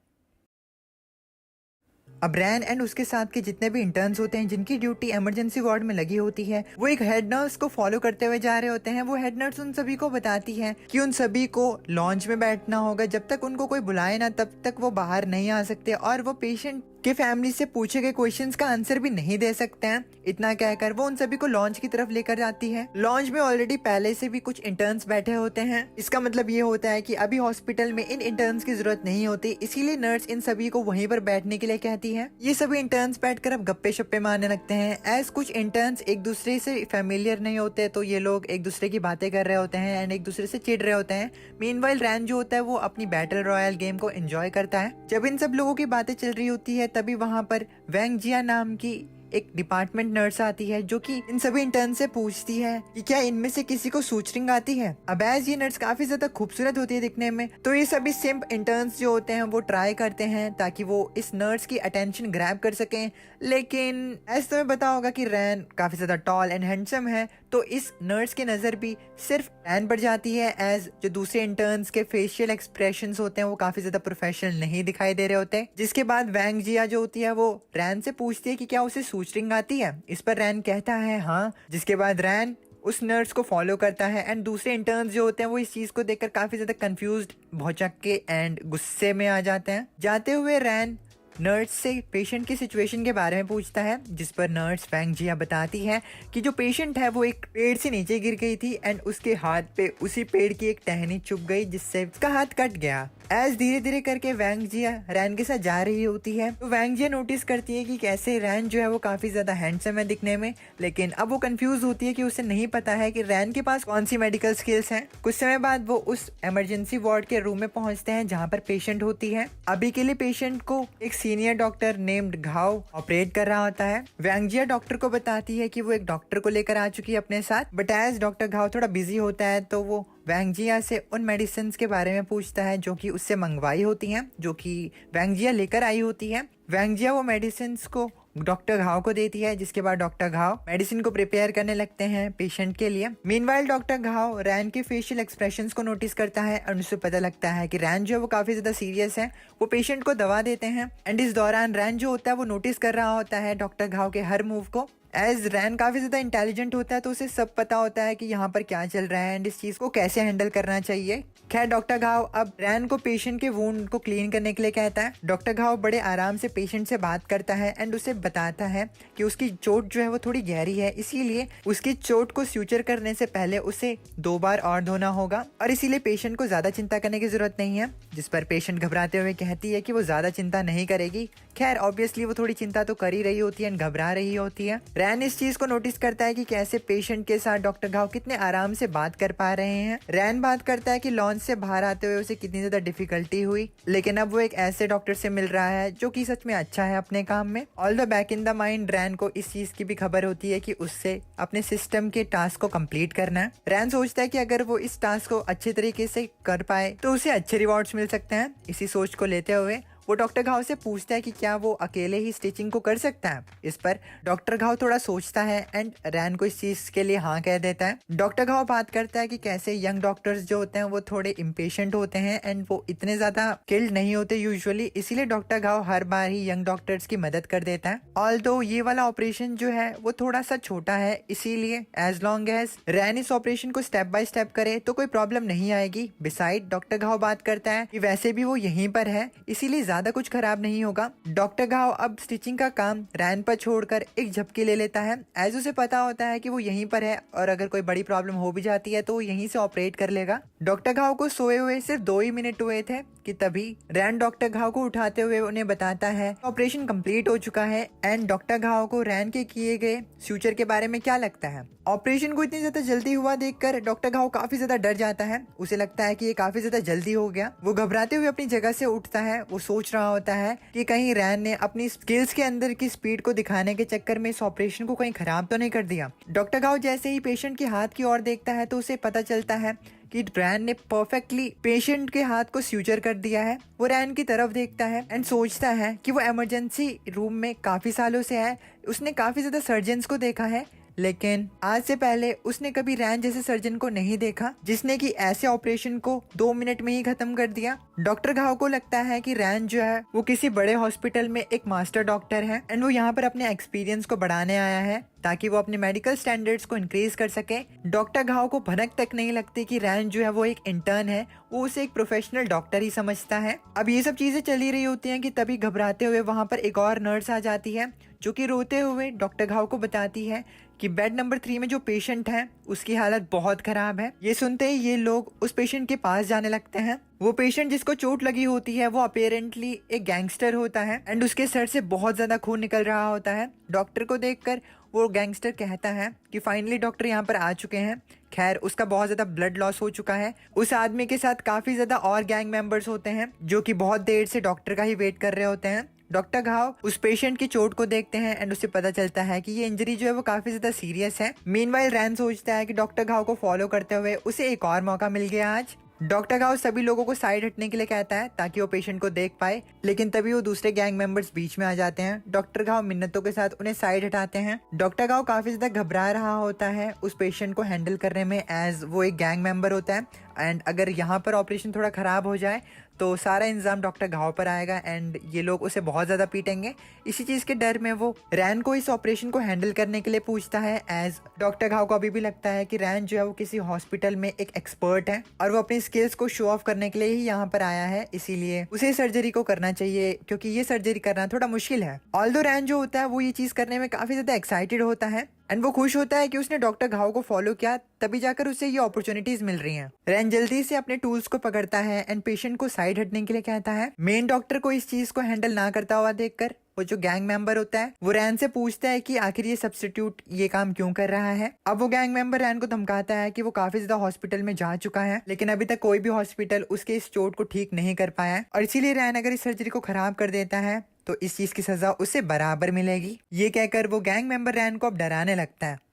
अब रैन एंड उसके साथ के जितने भी इंटर्न्स होते हैं जिनकी ड्यूटी इमरजेंसी वार्ड में लगी होती है वो एक हेड नर्स को फॉलो करते हुए जा रहे होते हैं। वो हेड नर्स उन सभी को बताती है कि उन सभी को लॉन्च में बैठना होगा, जब तक उनको कोई बुलाए ना तब तक वो बाहर नहीं आ सकते और वो पेशेंट के फैमिली से पूछे गए क्वेश्चंस का आंसर भी नहीं दे सकते हैं। इतना कहकर वो उन सभी को लॉन्च की तरफ लेकर जाती है। लॉन्च में ऑलरेडी पहले से भी कुछ इंटर्न्स बैठे होते हैं। इसका मतलब ये होता है कि अभी हॉस्पिटल में इन इंटर्न्स की जरूरत नहीं होती, इसीलिए नर्स इन सभी को वहीं पर बैठने के लिए कहती है। ये सभी इंटर्न्स बैठकर अब गप्पे शप्पे मारने लगते हैं। एज कुछ इंटर्न्स एक दूसरे से फेमिलियर नहीं होते तो ये लोग एक दूसरे की बातें कर रहे होते हैं एंड एक दूसरे से चिढ़ रहे होते हैं। मीनवाइल रैन जो होता है वो अपनी बैटल रॉयल गेम को एंजॉय करता है। जब इन सब लोगों की बातें चल रही होती है तभी वहाँ पर वैंग जिया नाम की एक डिपार्टमेंट नर्स आती है जो कि इन सभी इंटर्न से पूछती है कि क्या इनमें से किसी को सूचरिंग आती है। अब एज ये नर्स काफी ज्यादा खूबसूरत होती है दिखने में, तो ये सभी सिंप इंटर्न्स जो होते हैं वो ट्राई करते हैं ताकि वो इस नर्स की अटेंशन ग्रैब कर सकें। लेकिन एज तुम्हें पता होगा कि रैन काफी ज्यादा टॉल एंड हैंडसम है, तो इस नर्स की नजर भी सिर्फ रैन पर जाती है। एज जो दूसरे इंटर्न्स के फेशियल एक्सप्रेशंस होते हैं वो काफी ज्यादा प्रोफेशनल नहीं दिखाई दे रहे होते। जिसके बाद वैंग जिया जो होती है वो रैन से पूछती है कि क्या उसे सूचरिंग आती है। इस पर रैन कहता है हाँ। जिसके बाद रैन उस नर्स को फॉलो करता है एंड दूसरे इंटर्न्स जो होते हैं वो इस चीज को देखकर काफी ज्यादा कंफ्यूज्ड, भौचक्के एंड गुस्से में आ जाते हैं। जाते हुए रैन नर्स से पेशेंट की सिचुएशन के बारे में पूछता है, जिस पर नर्स वैंग जिया बताती है कि जो पेशेंट है वो एक पेड़ से नीचे गिर गई थी एंड उसके हाथ पे उसी पेड़ की एक टहनी चुभ गई जिससे उसका हाथ कट गया। एज धीरे धीरे करके वैंग जिया रैन के साथ जा रही होती है तो वैंग जिया नोटिस करती है कि कैसे रैन जो है वो काफी ज्यादा हैंडसम है दिखने में, लेकिन अब वो कंफ्यूज होती है कि उसे नहीं पता है कि रैन के पास कौन सी मेडिकल स्किल्स हैं। कुछ समय बाद वो उस इमरजेंसी वार्ड के रूम में पहुंचते हैं जहां पर पेशेंट होती है। अभी के लिए पेशेंट को एक सीनियर डॉक्टर नेम्ड घाव ऑपरेट कर रहा होता है। वैंग जिया डॉक्टर को बताती है कि वो एक डॉक्टर को लेकर आ चुकी है अपने साथ, बट एज डॉक्टर घाव थोड़ा बिजी होता है तो वो वैंग जिया से उन मेडिसिन के बारे में पूछता है जो कि उससे मंगवाई होती हैं, जो कि वैंग जिया लेकर आई होती है। वैंग जिया वो मेडिसिन को डॉक्टर घाव को देती है, जिसके बाद डॉक्टर घाव मेडिसिन को प्रिपेयर करने लगते हैं पेशेंट के लिए। मीनवाइल डॉक्टर घाव रैन के फेशियल एक्सप्रेशंस को नोटिस करता है और उसे पता लगता है कि रैन जो है वो काफी ज्यादा सीरियस है। वो पेशेंट को दवा देते हैं एंड इस दौरान रैन जो होता है वो नोटिस कर रहा होता है डॉक्टर घाव के हर मूव को। एज रैन काफी ज्यादा इंटेलिजेंट होता है तो उसे सब पता होता है कि यहाँ पर क्या चल रहा है एंड इस चीज को कैसे हैंडल करना चाहिए। खैर डॉक्टर घाव अब रैन को पेशेंट के वुंड को क्लीन करने के लिए कहता है। डॉक्टर घाव बड़े आराम से पेशेंट से बात करता है एंड उसे बताता है कि उसकी चोट जो है वो थोड़ी गहरी है, इसीलिए उसकी चोट को स्यूचर करने से पहले उसे 2 बार और धोना होगा और इसीलिए पेशेंट को ज्यादा चिंता करने की जरूरत नहीं है। जिस पर पेशेंट घबराते हुए कहती है कि वो ज्यादा चिंता नहीं करेगी। खैर ऑब्वियसली वो थोड़ी चिंता तो कर ही रही होती है एंड घबरा रही होती है। रैन इस चीज को नोटिस करता है कि कैसे पेशेंट के साथ डॉक्टर घाव कितने आराम से बात कर पा रहे हैं। रैन बात करता है कि लॉन्च से बाहर आते हुए उसे कितनी ज्यादा डिफिकल्टी हुई, लेकिन अब वो एक ऐसे डॉक्टर से मिल रहा है जो कि सच में अच्छा है अपने काम में। All the back in the mind रैन को इस चीज की भी खबर होती है कि उससे अपने सिस्टम के टास्क को कंप्लीट करना है। रैन सोचता है कि अगर वो इस टास्क को अच्छे तरीके से कर पाए तो उसे अच्छे रिवॉर्ड्स मिल सकते हैं। इसी सोच को लेते हुए वो डॉक्टर घाव से पूछता है कि क्या वो अकेले ही स्टिचिंग को कर सकता है। इस पर डॉक्टर घाव थोड़ा सोचता है एंड रैन को इस चीज के लिए हाँ कह देता है। डॉक्टर घाव बात करता है कि कैसे यंग डॉक्टर्स जो होते हैं वो थोड़े इम्पेशेंट होते हैं एंड वो इतने ज्यादा स्किल्ड नहीं होते यूजुअली, इसीलिए डॉक्टर घाव हर बार ही यंग डॉक्टर्स की मदद कर देता है। ऑल्दो ये वाला ऑपरेशन जो है वो थोड़ा सा छोटा है, इसीलिए एज लॉन्ग एज रैन इस ऑपरेशन को स्टेप बाय स्टेप करे तो कोई प्रॉब्लम नहीं आएगी। बिसाइड डॉक्टर घाव बात करता है कि वैसे भी वो यहीं पर है, इसीलिए ज्यादा कुछ खराब नहीं होगा। डॉक्टर घाव अब स्टिचिंग का काम रैन पर छोड़कर एक झपकी ले लेता है। एज उसे पता होता है कि वो यहीं पर है और अगर कोई बड़ी प्रॉब्लम हो भी जाती है तो वो यहीं से ऑपरेट कर लेगा। डॉक्टर घाव को सोए हुए सिर्फ 2 ही मिनट हुए थे कि तभी रैन डॉक्टर घाव को उठाते हुए उन्हें बताता है ऑपरेशन कंप्लीट हो चुका है एंड डॉक्टर घाव को रैन के किए गए फ्यूचर के बारे में क्या लगता है। ऑपरेशन को इतनी ज्यादा जल्दी हुआ देखकर डॉक्टर घाव काफी ज्यादा डर जाता है। उसे लगता है कि ये काफी ज्यादा जल्दी हो गया। वो घबराते हुए अपनी जगह से उठता है। वो सोच रहा होता है कि कहीं रैन ने अपनी स्किल्स के अंदर की स्पीड को दिखाने के चक्कर में इस ऑपरेशन को कहीं खराब तो नहीं कर दिया। डॉक्टर घाव जैसे ही पेशेंट के हाथ की ओर देखता है तो उसे पता चलता है कि रैन ने परफेक्टली पेशेंट के हाथ को स्यूचर कर दिया है। वो रैन की तरफ देखता है एंड सोचता है कि वो इमरजेंसी रूम में काफी सालों से है। उसने काफी ज्यादा सर्जन्स को देखा है, लेकिन आज से पहले उसने कभी रैन जैसे सर्जन को नहीं देखा जिसने कि ऐसे ऑपरेशन को 2 मिनट में ही खत्म कर दिया। डॉक्टर घाव को लगता है कि रैन जो है वो किसी बड़े हॉस्पिटल में एक मास्टर डॉक्टर है एंड वो यहाँ पर अपने एक्सपीरियंस को बढ़ाने आया है ताकि वो अपने मेडिकल स्टैंडर्ड्स को इंक्रीज कर सके। डॉक्टर घाव को भनक तक नहीं लगती कि रैन जो है वो एक इंटर्न है, वो उसे एक प्रोफेशनल डॉक्टर ही समझता है। अब ये सब चीजें चली रही होती हैं कि तभी घबराते हुए वहां पर एक और नर्स आ जाती है जो कि रोते हुए डॉक्टर घाव को बताती है कि बेड नंबर 3 में जो पेशेंट है उसकी हालत बहुत खराब है। ये सुनते ही ये लोग उस पेशेंट के पास जाने लगते हैं। वो पेशेंट जिसको चोट लगी होती है वो अपेरेंटली एक गैंगस्टर होता है एंड उसके सर से बहुत ज्यादा खून निकल रहा होता है। डॉक्टर को देखकर वो गैंगस्टर कहता है कि फाइनली डॉक्टर यहाँ पर आ चुके हैं। खैर उसका बहुत ज्यादा ब्लड लॉस हो चुका है। उस आदमी के साथ काफी ज्यादा और गैंग मेंबर्स होते हैं जो कि बहुत देर से डॉक्टर का ही वेट कर रहे होते हैं। डॉक्टर घाव उस पेशेंट की चोट को देखते हैं एंड उसे पता चलता है कि ये इंजरी जो है वो काफी ज्यादा सीरियस है। मीनवाइल रैन सोचता है कि डॉक्टर घाव को फॉलो करते हुए उसे एक और मौका मिल गया आज। डॉक्टर घाव सभी लोगों को साइड हटने के लिए कहता है ताकि वो पेशेंट को देख पाए, लेकिन तभी वो दूसरे गैंग मेंबर्स बीच में आ जाते हैं। डॉक्टर घाव मिन्नतों के साथ उन्हें साइड हटाते हैं। डॉक्टर घाव काफी ज्यादा घबरा रहा होता है उस पेशेंट को हैंडल करने में एज वो एक गैंग मेंबर होता है एंड अगर यहाँ पर ऑपरेशन थोड़ा खराब हो जाए तो सारा इंजाम डॉक्टर घाव पर आएगा एंड ये लोग उसे बहुत ज्यादा पीटेंगे। इसी चीज के डर में वो रैन को इस ऑपरेशन को हैंडल करने के लिए पूछता है एज डॉक्टर घाव को अभी भी लगता है कि रैन जो है वो किसी हॉस्पिटल में एक एक्सपर्ट है और वो अपनी स्किल्स को शो ऑफ करने के लिए ही यहाँ पर आया है, इसीलिए उसे सर्जरी को करना चाहिए क्योंकि ये सर्जरी करना थोड़ा मुश्किल है। ऑल्दो रैन जो होता है वो ये चीज करने में काफी ज्यादा एक्साइटेड होता है। एंड वो खुश होता है कि उसने डॉक्टर घाव को फॉलो किया, तभी जाकर उसे ये अपॉर्चुनिटीज मिल रही हैं। रैन जल्दी से अपने टूल्स को पकड़ता है एंड पेशेंट को साइड हटने के लिए कहता है। मेन डॉक्टर को इस चीज को हैंडल ना करता हुआ देखकर वो जो गैंग मेंबर होता है वो रैन से पूछता है कि आखिर ये सब्स्टिट्यूट ये काम क्यों कर रहा है। अब वो गैंग मेंबर रैन को धमकाता है कि वो काफी ज्यादा हॉस्पिटल में जा चुका है, लेकिन अभी तक कोई भी हॉस्पिटल उसके इस चोट को ठीक नहीं कर पाया है, और इसीलिए रैन अगर इस सर्जरी को खराब कर देता है तो इस चीज की सजा उसे बराबर मिलेगी। ये कहकर वो गैंग मेंबर रैन को अब डराने लगता है।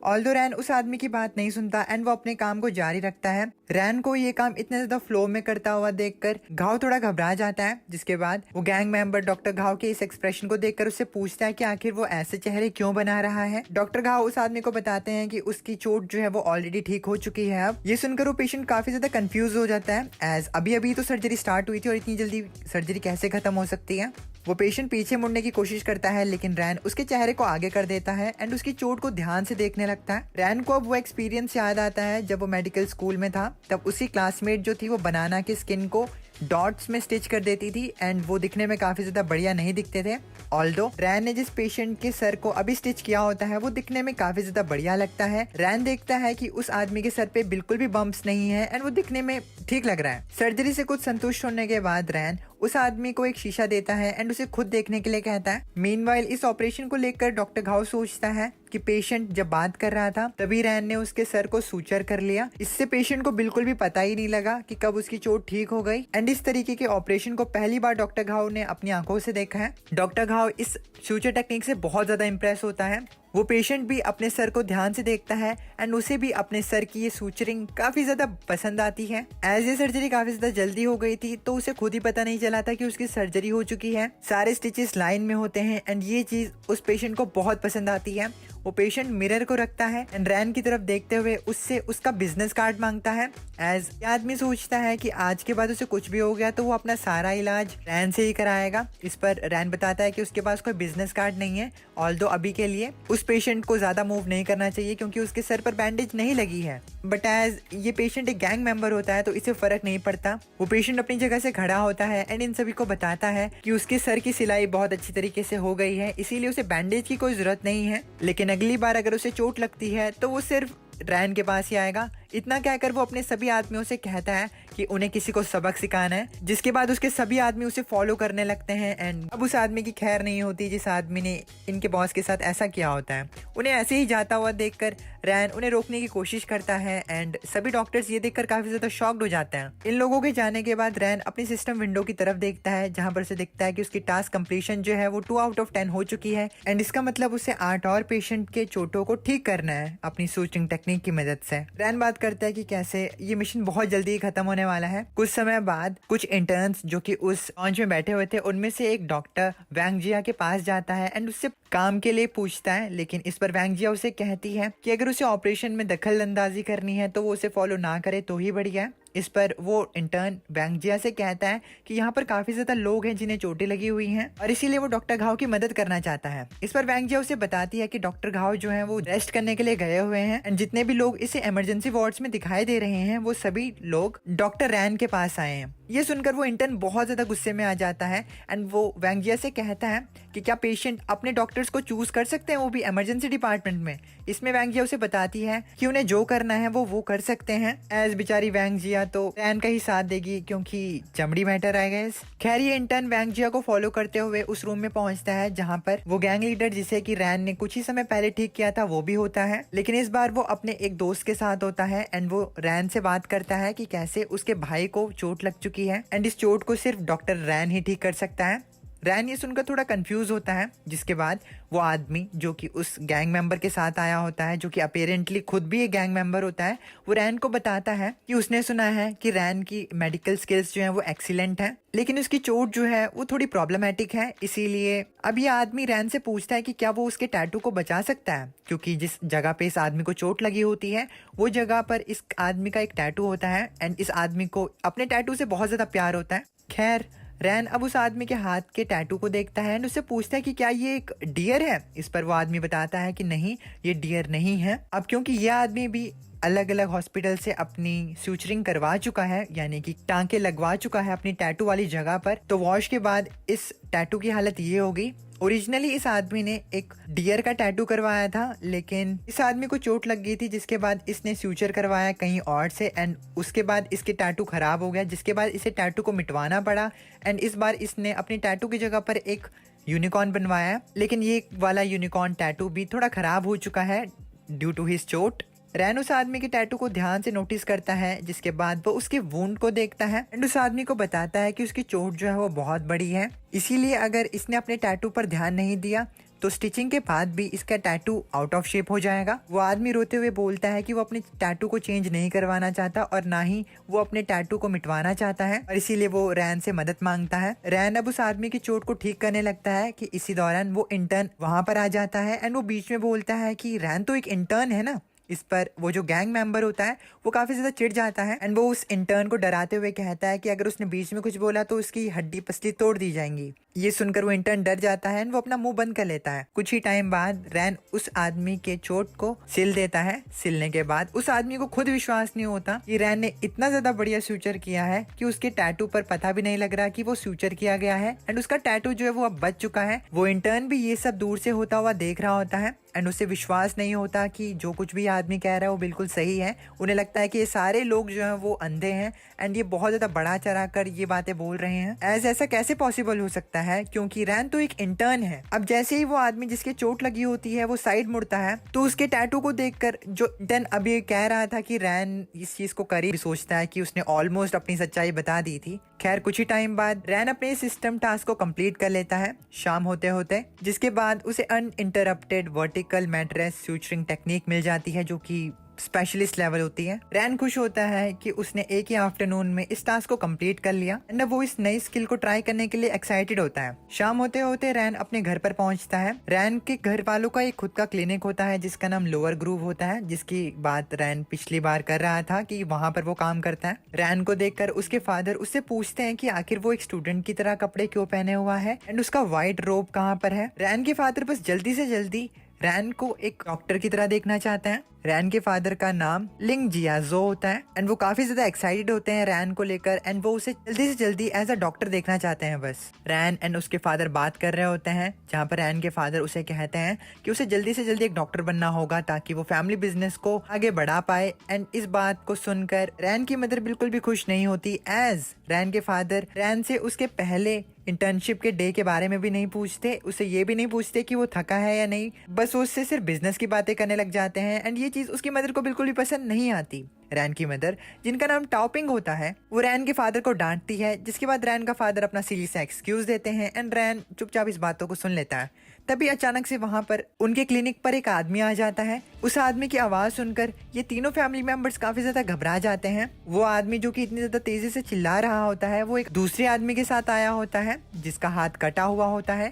ऑल्दो रैन उस आदमी की बात नहीं सुनता एंड वो अपने काम को जारी रखता है। रैन को ये काम इतने ज्यादा फ्लो में करता हुआ देखकर घाव थोड़ा घबरा जाता है, जिसके बाद वो गैंग मेंबर डॉक्टर घाव के इस एक्सप्रेशन को देखकर उससे पूछता है कि आखिर वो ऐसे चेहरे क्यों बना रहा है। डॉक्टर घाव उस आदमी को बताते हैं कि उसकी चोट जो है वो ऑलरेडी ठीक हो चुकी है। अब ये सुनकर वो पेशेंट काफी ज्यादा कंफ्यूज हो जाता है, एज अभी अभी तो सर्जरी स्टार्ट हुई थी और इतनी जल्दी सर्जरी कैसे खत्म हो सकती है। वो पेशेंट पीछे मुड़ने की कोशिश करता है, लेकिन रैन उसके चेहरे को आगे कर देता है एंड उसकी चोट को ध्यान से देखने लगता है। रैन को अब वो एक्सपीरियंस याद आता है जब वो मेडिकल स्कूल में था, तब उसी क्लासमेट जो थी वो बनाना की स्किन को डॉट्स में स्टिच कर देती थी एंड वो दिखने में काफी ज्यादा बढ़िया नहीं दिखते थे। ऑल्दो रैन ने जिस पेशेंट के सर को अभी स्टिच किया होता है वो दिखने में काफी ज्यादा बढ़िया लगता है। रैन देखता है कि उस आदमी के सर पे बिल्कुल भी बम्प्स नहीं है एंड वो दिखने में ठीक लग रहा है। सर्जरी से कुछ संतुष्ट होने के बाद रैन उस आदमी को एक शीशा देता है एंड उसे खुद देखने के लिए कहता है। मीनवाइल इस ऑपरेशन को लेकर डॉक्टर घाव सोचता है कि पेशेंट जब बात कर रहा था तभी रैन ने उसके सर को सूचर कर लिया। इससे पेशेंट को बिल्कुल भी पता ही नहीं लगा कि कब उसकी चोट ठीक हो गई एंड इस तरीके के ऑपरेशन को पहली बार डॉक्टर घाव ने अपनी आंखों से देखा है। डॉक्टर घाव इस सूचर टेक्निक से बहुत ज्यादा इंप्रेस होता है। वो पेशेंट भी अपने सर को ध्यान से देखता है एंड उसे भी अपने सर की ये सूचरिंग काफी ज्यादा पसंद आती है। एज ये सर्जरी काफी ज्यादा जल्दी हो गई थी तो उसे खुद ही पता नहीं चला था कि उसकी सर्जरी हो चुकी है। सारे स्टिचेस लाइन में होते हैं एंड ये चीज उस पेशेंट को बहुत पसंद आती है। वो पेशेंट मिरर को रखता है एंड रैन की तरफ देखते हुए उससे उसका बिजनेस कार्ड मांगता है। एज ये आदमी सोचता है कि आज के बाद उसे कुछ भी हो गया तो वो अपना सारा इलाज रैन से ही कराएगा। इस पर रैन बताता है कि उसके पास कोई बिजनेस कार्ड नहीं है, ऑल्दो अभी के लिए उस पेशेंट को ज्यादा मूव नहीं करना चाहिए क्योंकि उसके सर पर बैंडेज नहीं लगी है। बट एज ये पेशेंट एक गैंग मेंबर होता है तो इसे फर्क नहीं पड़ता। वो पेशेंट अपनी जगह से खड़ा होता है एंड इन सभी को बताता है कि उसके सर की सिलाई बहुत अच्छी तरीके से हो गई है, इसीलिए उसे बैंडेज की कोई जरूरत नहीं है। लेकिन अगली बार अगर उसे चोट लगती है तो वो सिर्फ रैन के पास ही आएगा। इतना कहकर वो अपने सभी आदमियों से कहता है कि उन्हें किसी को सबक सिखाना है, जिसके बाद उसके सभी आदमी उसे फॉलो करने लगते हैं एंड अब उस आदमी की खैर नहीं होती जिस आदमी ने इनके बॉस के साथ ऐसा किया होता है। उन्हें ऐसे ही जाता हुआ देखकर रैन उन्हें रोकने की कोशिश करता है एंड सभी डॉक्टर्स ये देखकर काफी ज्यादा शॉक्ड हो जाते हैं। इन लोगों के जाने के बाद रैन अपनी सिस्टम विंडो की तरफ देखता है जहां पर उसे दिखता है कि उसकी टास्क कंप्लीशन जो है वो 2 आउट ऑफ 10 हो चुकी है एंड इसका मतलब उसे 8 और पेशेंट के चोटों को ठीक करना है अपनी सूचरिंग टेक्निक की मदद से। रैन बात करता है कि कैसे ये मिशन बहुत जल्दी ही खत्म होने वाला है। कुछ समय बाद कुछ इंटर्न्स जो कि उस लॉन्च में बैठे हुए थे उनमें से एक डॉक्टर वैंग जिया के पास जाता है एंड उससे काम के लिए पूछता है, लेकिन इस पर वैंग जिया उसे कहती है कि अगर उसे ऑपरेशन में दखल अंदाजी करनी है तो वो उसे फॉलो ना करे तो ही बढ़िया है। इस पर वो इंटर्न वैंग जिया से कहता है कि यहाँ पर काफी ज्यादा लोग हैं जिन्हें चोटें लगी हुई हैं और इसीलिए वो डॉक्टर घाव की मदद करना चाहता है। इस पर वैंग जिया उसे बताती है कि डॉक्टर घाव जो है वो रेस्ट करने के लिए गए हुए हैं एंड जितने भी लोग इसे इमरजेंसी वार्ड्स में दिखाई दे रहे हैं वो सभी लोग डॉक्टर रैन के पास आए हैं। ये सुनकर वो इंटर्न बहुत ज्यादा गुस्से में आ जाता है एंड वो वैंग जिया से कहता है कि क्या पेशेंट अपने डॉक्टर्स को चूज कर सकते हैं, वो भी इमरजेंसी डिपार्टमेंट में। इसमें वैंग जिया उसे बताती है कि उन्हें जो करना है वो कर सकते हैं। एज बेचारी वैंग जिया तो रैन का ही साथ देगी क्योंकि चमड़ी मैटर आई गेस। खैर ये इंटर्न वैंग जिया को फॉलो करते हुए उस रूम में पहुंचता है जहां पर वो गैंग लीडर जिसे कि रैन ने कुछ ही समय पहले ठीक किया था वो भी होता है, लेकिन इस बार वो अपने एक दोस्त के साथ होता है एंड वो रैन से बात करता है कि कैसे उसके भाई को चोट लग चुकी है एंड इस चोट को सिर्फ डॉक्टर रैन ही ठीक कर सकता है। रैन ये सुनकर थोड़ा कंफ्यूज होता है, जिसके बाद वो आदमी जो कि उस गैंग मेंबर के साथ आया होता है जो कि अपेरेंटली खुद भी एक गैंग मेंबर होता है, वो रैन को बताता है कि उसने सुना है कि रैन की मेडिकल स्किल्स जो है वो एक्सीलेंट है, लेकिन उसकी चोट जो है वो थोड़ी प्रॉब्लमेटिक है। इसीलिए अब ये आदमी रैन से पूछता है कि क्या वो उसके टैटू को बचा सकता है, क्योंकि जिस जगह पे इस आदमी को चोट लगी होती है वो जगह पर इस आदमी का एक टैटू होता है एंड इस आदमी को अपने टैटू से बहुत ज्यादा प्यार होता है। खैर रैन अब उस आदमी के हाथ के टैटू को देखता है एंड उससे पूछता है कि क्या ये एक डियर है। इस पर वो आदमी बताता है कि नहीं, ये डियर नहीं है। अब क्योंकि ये आदमी भी अलग अलग हॉस्पिटल से अपनी सूचरिंग करवा चुका है, यानी कि टांके लगवा चुका है अपनी टैटू वाली जगह पर, तो वॉश के बाद इस टैटू की हालत ये होगी। ओरिजिनली इस आदमी ने एक डियर का टैटू करवाया था, लेकिन इस आदमी को चोट लग गई थी, जिसके बाद इसने सूचर करवाया कहीं और से एंड उसके बाद इसके टैटू खराब हो गया, जिसके बाद इसे टैटू को मिटवाना पड़ा एंड इस बार इसने अपनी टैटू की जगह पर एक यूनिकॉर्न बनवाया। लेकिन ये वाला यूनिकॉर्न टैटू भी थोड़ा खराब हो चुका है ड्यू टू हिज चोट। रैन उस आदमी के टैटू को ध्यान से नोटिस करता है, जिसके बाद वो उसके वुंड को देखता है एंड उस आदमी को बताता है कि उसकी चोट जो है वो बहुत बड़ी है, इसीलिए अगर इसने अपने टैटू पर ध्यान नहीं दिया तो स्टिचिंग के बाद भी इसका टैटू आउट ऑफ शेप हो जाएगा। वो आदमी रोते हुए बोलता है कि वो अपने टैटू को चेंज नहीं करवाना चाहता और ना ही वो अपने टैटू को मिटवाना चाहता है और इसीलिए वो रैन से मदद मांगता है। रैन अब उस आदमी की चोट को ठीक करने लगता है कि इसी दौरान वो इंटर्न वहां पर आ जाता है एंड वो बीच में बोलता है कि रैन तो एक इंटर्न है ना। इस पर वो जो गैंग मेंबर होता है वो काफी ज्यादा चिढ़ जाता है एंड वो उस इंटर्न को डराते हुए कहता है कि अगर उसने बीच में कुछ बोला तो उसकी हड्डी पसली तोड़ दी जाएंगी। ये सुनकर वो इंटर्न डर जाता है एंड वो अपना मुंह बंद कर लेता है। कुछ ही टाइम बाद रैन उस आदमी के चोट को सिल देता है। सिलने के बाद उस आदमी को खुद विश्वास नहीं होता कि रैन ने इतना ज्यादा बढ़िया सूचर किया है कि उसके टैटू पर पता भी नहीं लग रहा कि वो सूचर किया गया है एंड उसका टैटू जो है वो अब बच चुका है। वो इंटर्न भी ये सब दूर से होता हुआ देख रहा होता है एंड उसे विश्वास नहीं होता कि जो कुछ भी आदमी कह रहा है वो बिल्कुल सही है। उन्हें लगता है कि ये सारे लोग जो हैं वो अंधे हैं एंड ये बहुत ज्यादा बढ़ा चढ़ा कर ये बातें बोल रहे हैं। ऐसा कैसे पॉसिबल हो सकता है, क्योंकि रैन तो एक इंटर्न है। अब जैसे ही वो आदमी जिसके चोट लगी होती है वो साइड मुड़ता है तो उसके टैटू को देखकर जो इंटर्न अभी कह रहा था कि रैन इस चीज को करीब सोचता है कि उसने ऑलमोस्ट अपनी सच्चाई बता दी थी। खैर कुछ ही टाइम बाद रैन अपने सिस्टम टास्क को कंप्लीट कर लेता है शाम होते होते, जिसके बाद उसे uninterrupted vertical mattress suturing technique मिल जाती है जो कि स्पेशलिस्ट लेवल होती है। रैन खुश होता है कि उसने एक ही आफ्टरनून में इस टास्क को कंप्लीट कर लिया एंड अब वो इस नई स्किल को ट्राई करने के लिए एक्साइटेड होता है। शाम होते होते रैन अपने घर पर पहुंचता है। रैन के घर वालों का एक खुद का क्लिनिक होता है जिसका नाम लोअर ग्रूव होता है, जिसकी बात रैन पिछली बार कर रहा था कि वहां पर वो काम करता है। रैन को देखकर उसके फादर उससे पूछते हैं कि आखिर वो एक स्टूडेंट की तरह कपड़े क्यों पहने हुआ है एंड उसका व्हाइट रोब कहाँ पर है। रैन के फादर बस जल्दी से जल्दी रैन को एक डॉक्टर की तरह देखना चाहते हैं। रैन के फादर का नाम लिंग जियाजो होता है एंड वो काफी ज्यादा एक्साइटेड होते हैं रैन को लेकर एंड वो उसे जल्दी से जल्दी एज अ डॉक्टर देखना चाहते हैं। बस रैन एंड उसके फादर बात कर रहे होते हैं, जहाँ पर रैन के फादर उसे कहते हैं कि उसे जल्दी से जल्दी एक डॉक्टर बनना होगा ताकि वो फैमिली बिजनेस को आगे बढ़ा पाए। एंड इस बात को सुनकर रैन की मदर बिल्कुल भी खुश नहीं होती, एज रैन के फादर रैन से उसके पहले इंटर्नशिप के डे के बारे में भी नहीं पूछते, उसे ये भी नहीं पूछते कि वो थका है या नहीं, बस वो उससे सिर्फ बिजनेस की बातें करने लग जाते हैं एंड ये चीज उसकी मदर को बिल्कुल भी पसंद नहीं आती। रैन की मदर, जिनका नाम टॉपिंग होता है, वो रैन के फादर को डांटती है, जिसके बाद रैन का फादर अपना सिली सा एक्सक्यूज देते हैं एंड रैन चुपचाप इस बातों को सुन लेता है। तभी अचानक से वहां पर उनके क्लिनिक पर एक आदमी आ जाता है। उस आदमी की आवाज सुनकर ये तीनों फैमिली मेंबर्स काफी ज्यादा घबरा जाते हैं। वो आदमी जो कि इतनी ज्यादा तेजी से चिल्ला रहा होता है वो एक दूसरे आदमी के साथ आया होता है जिसका हाथ कटा हुआ होता है।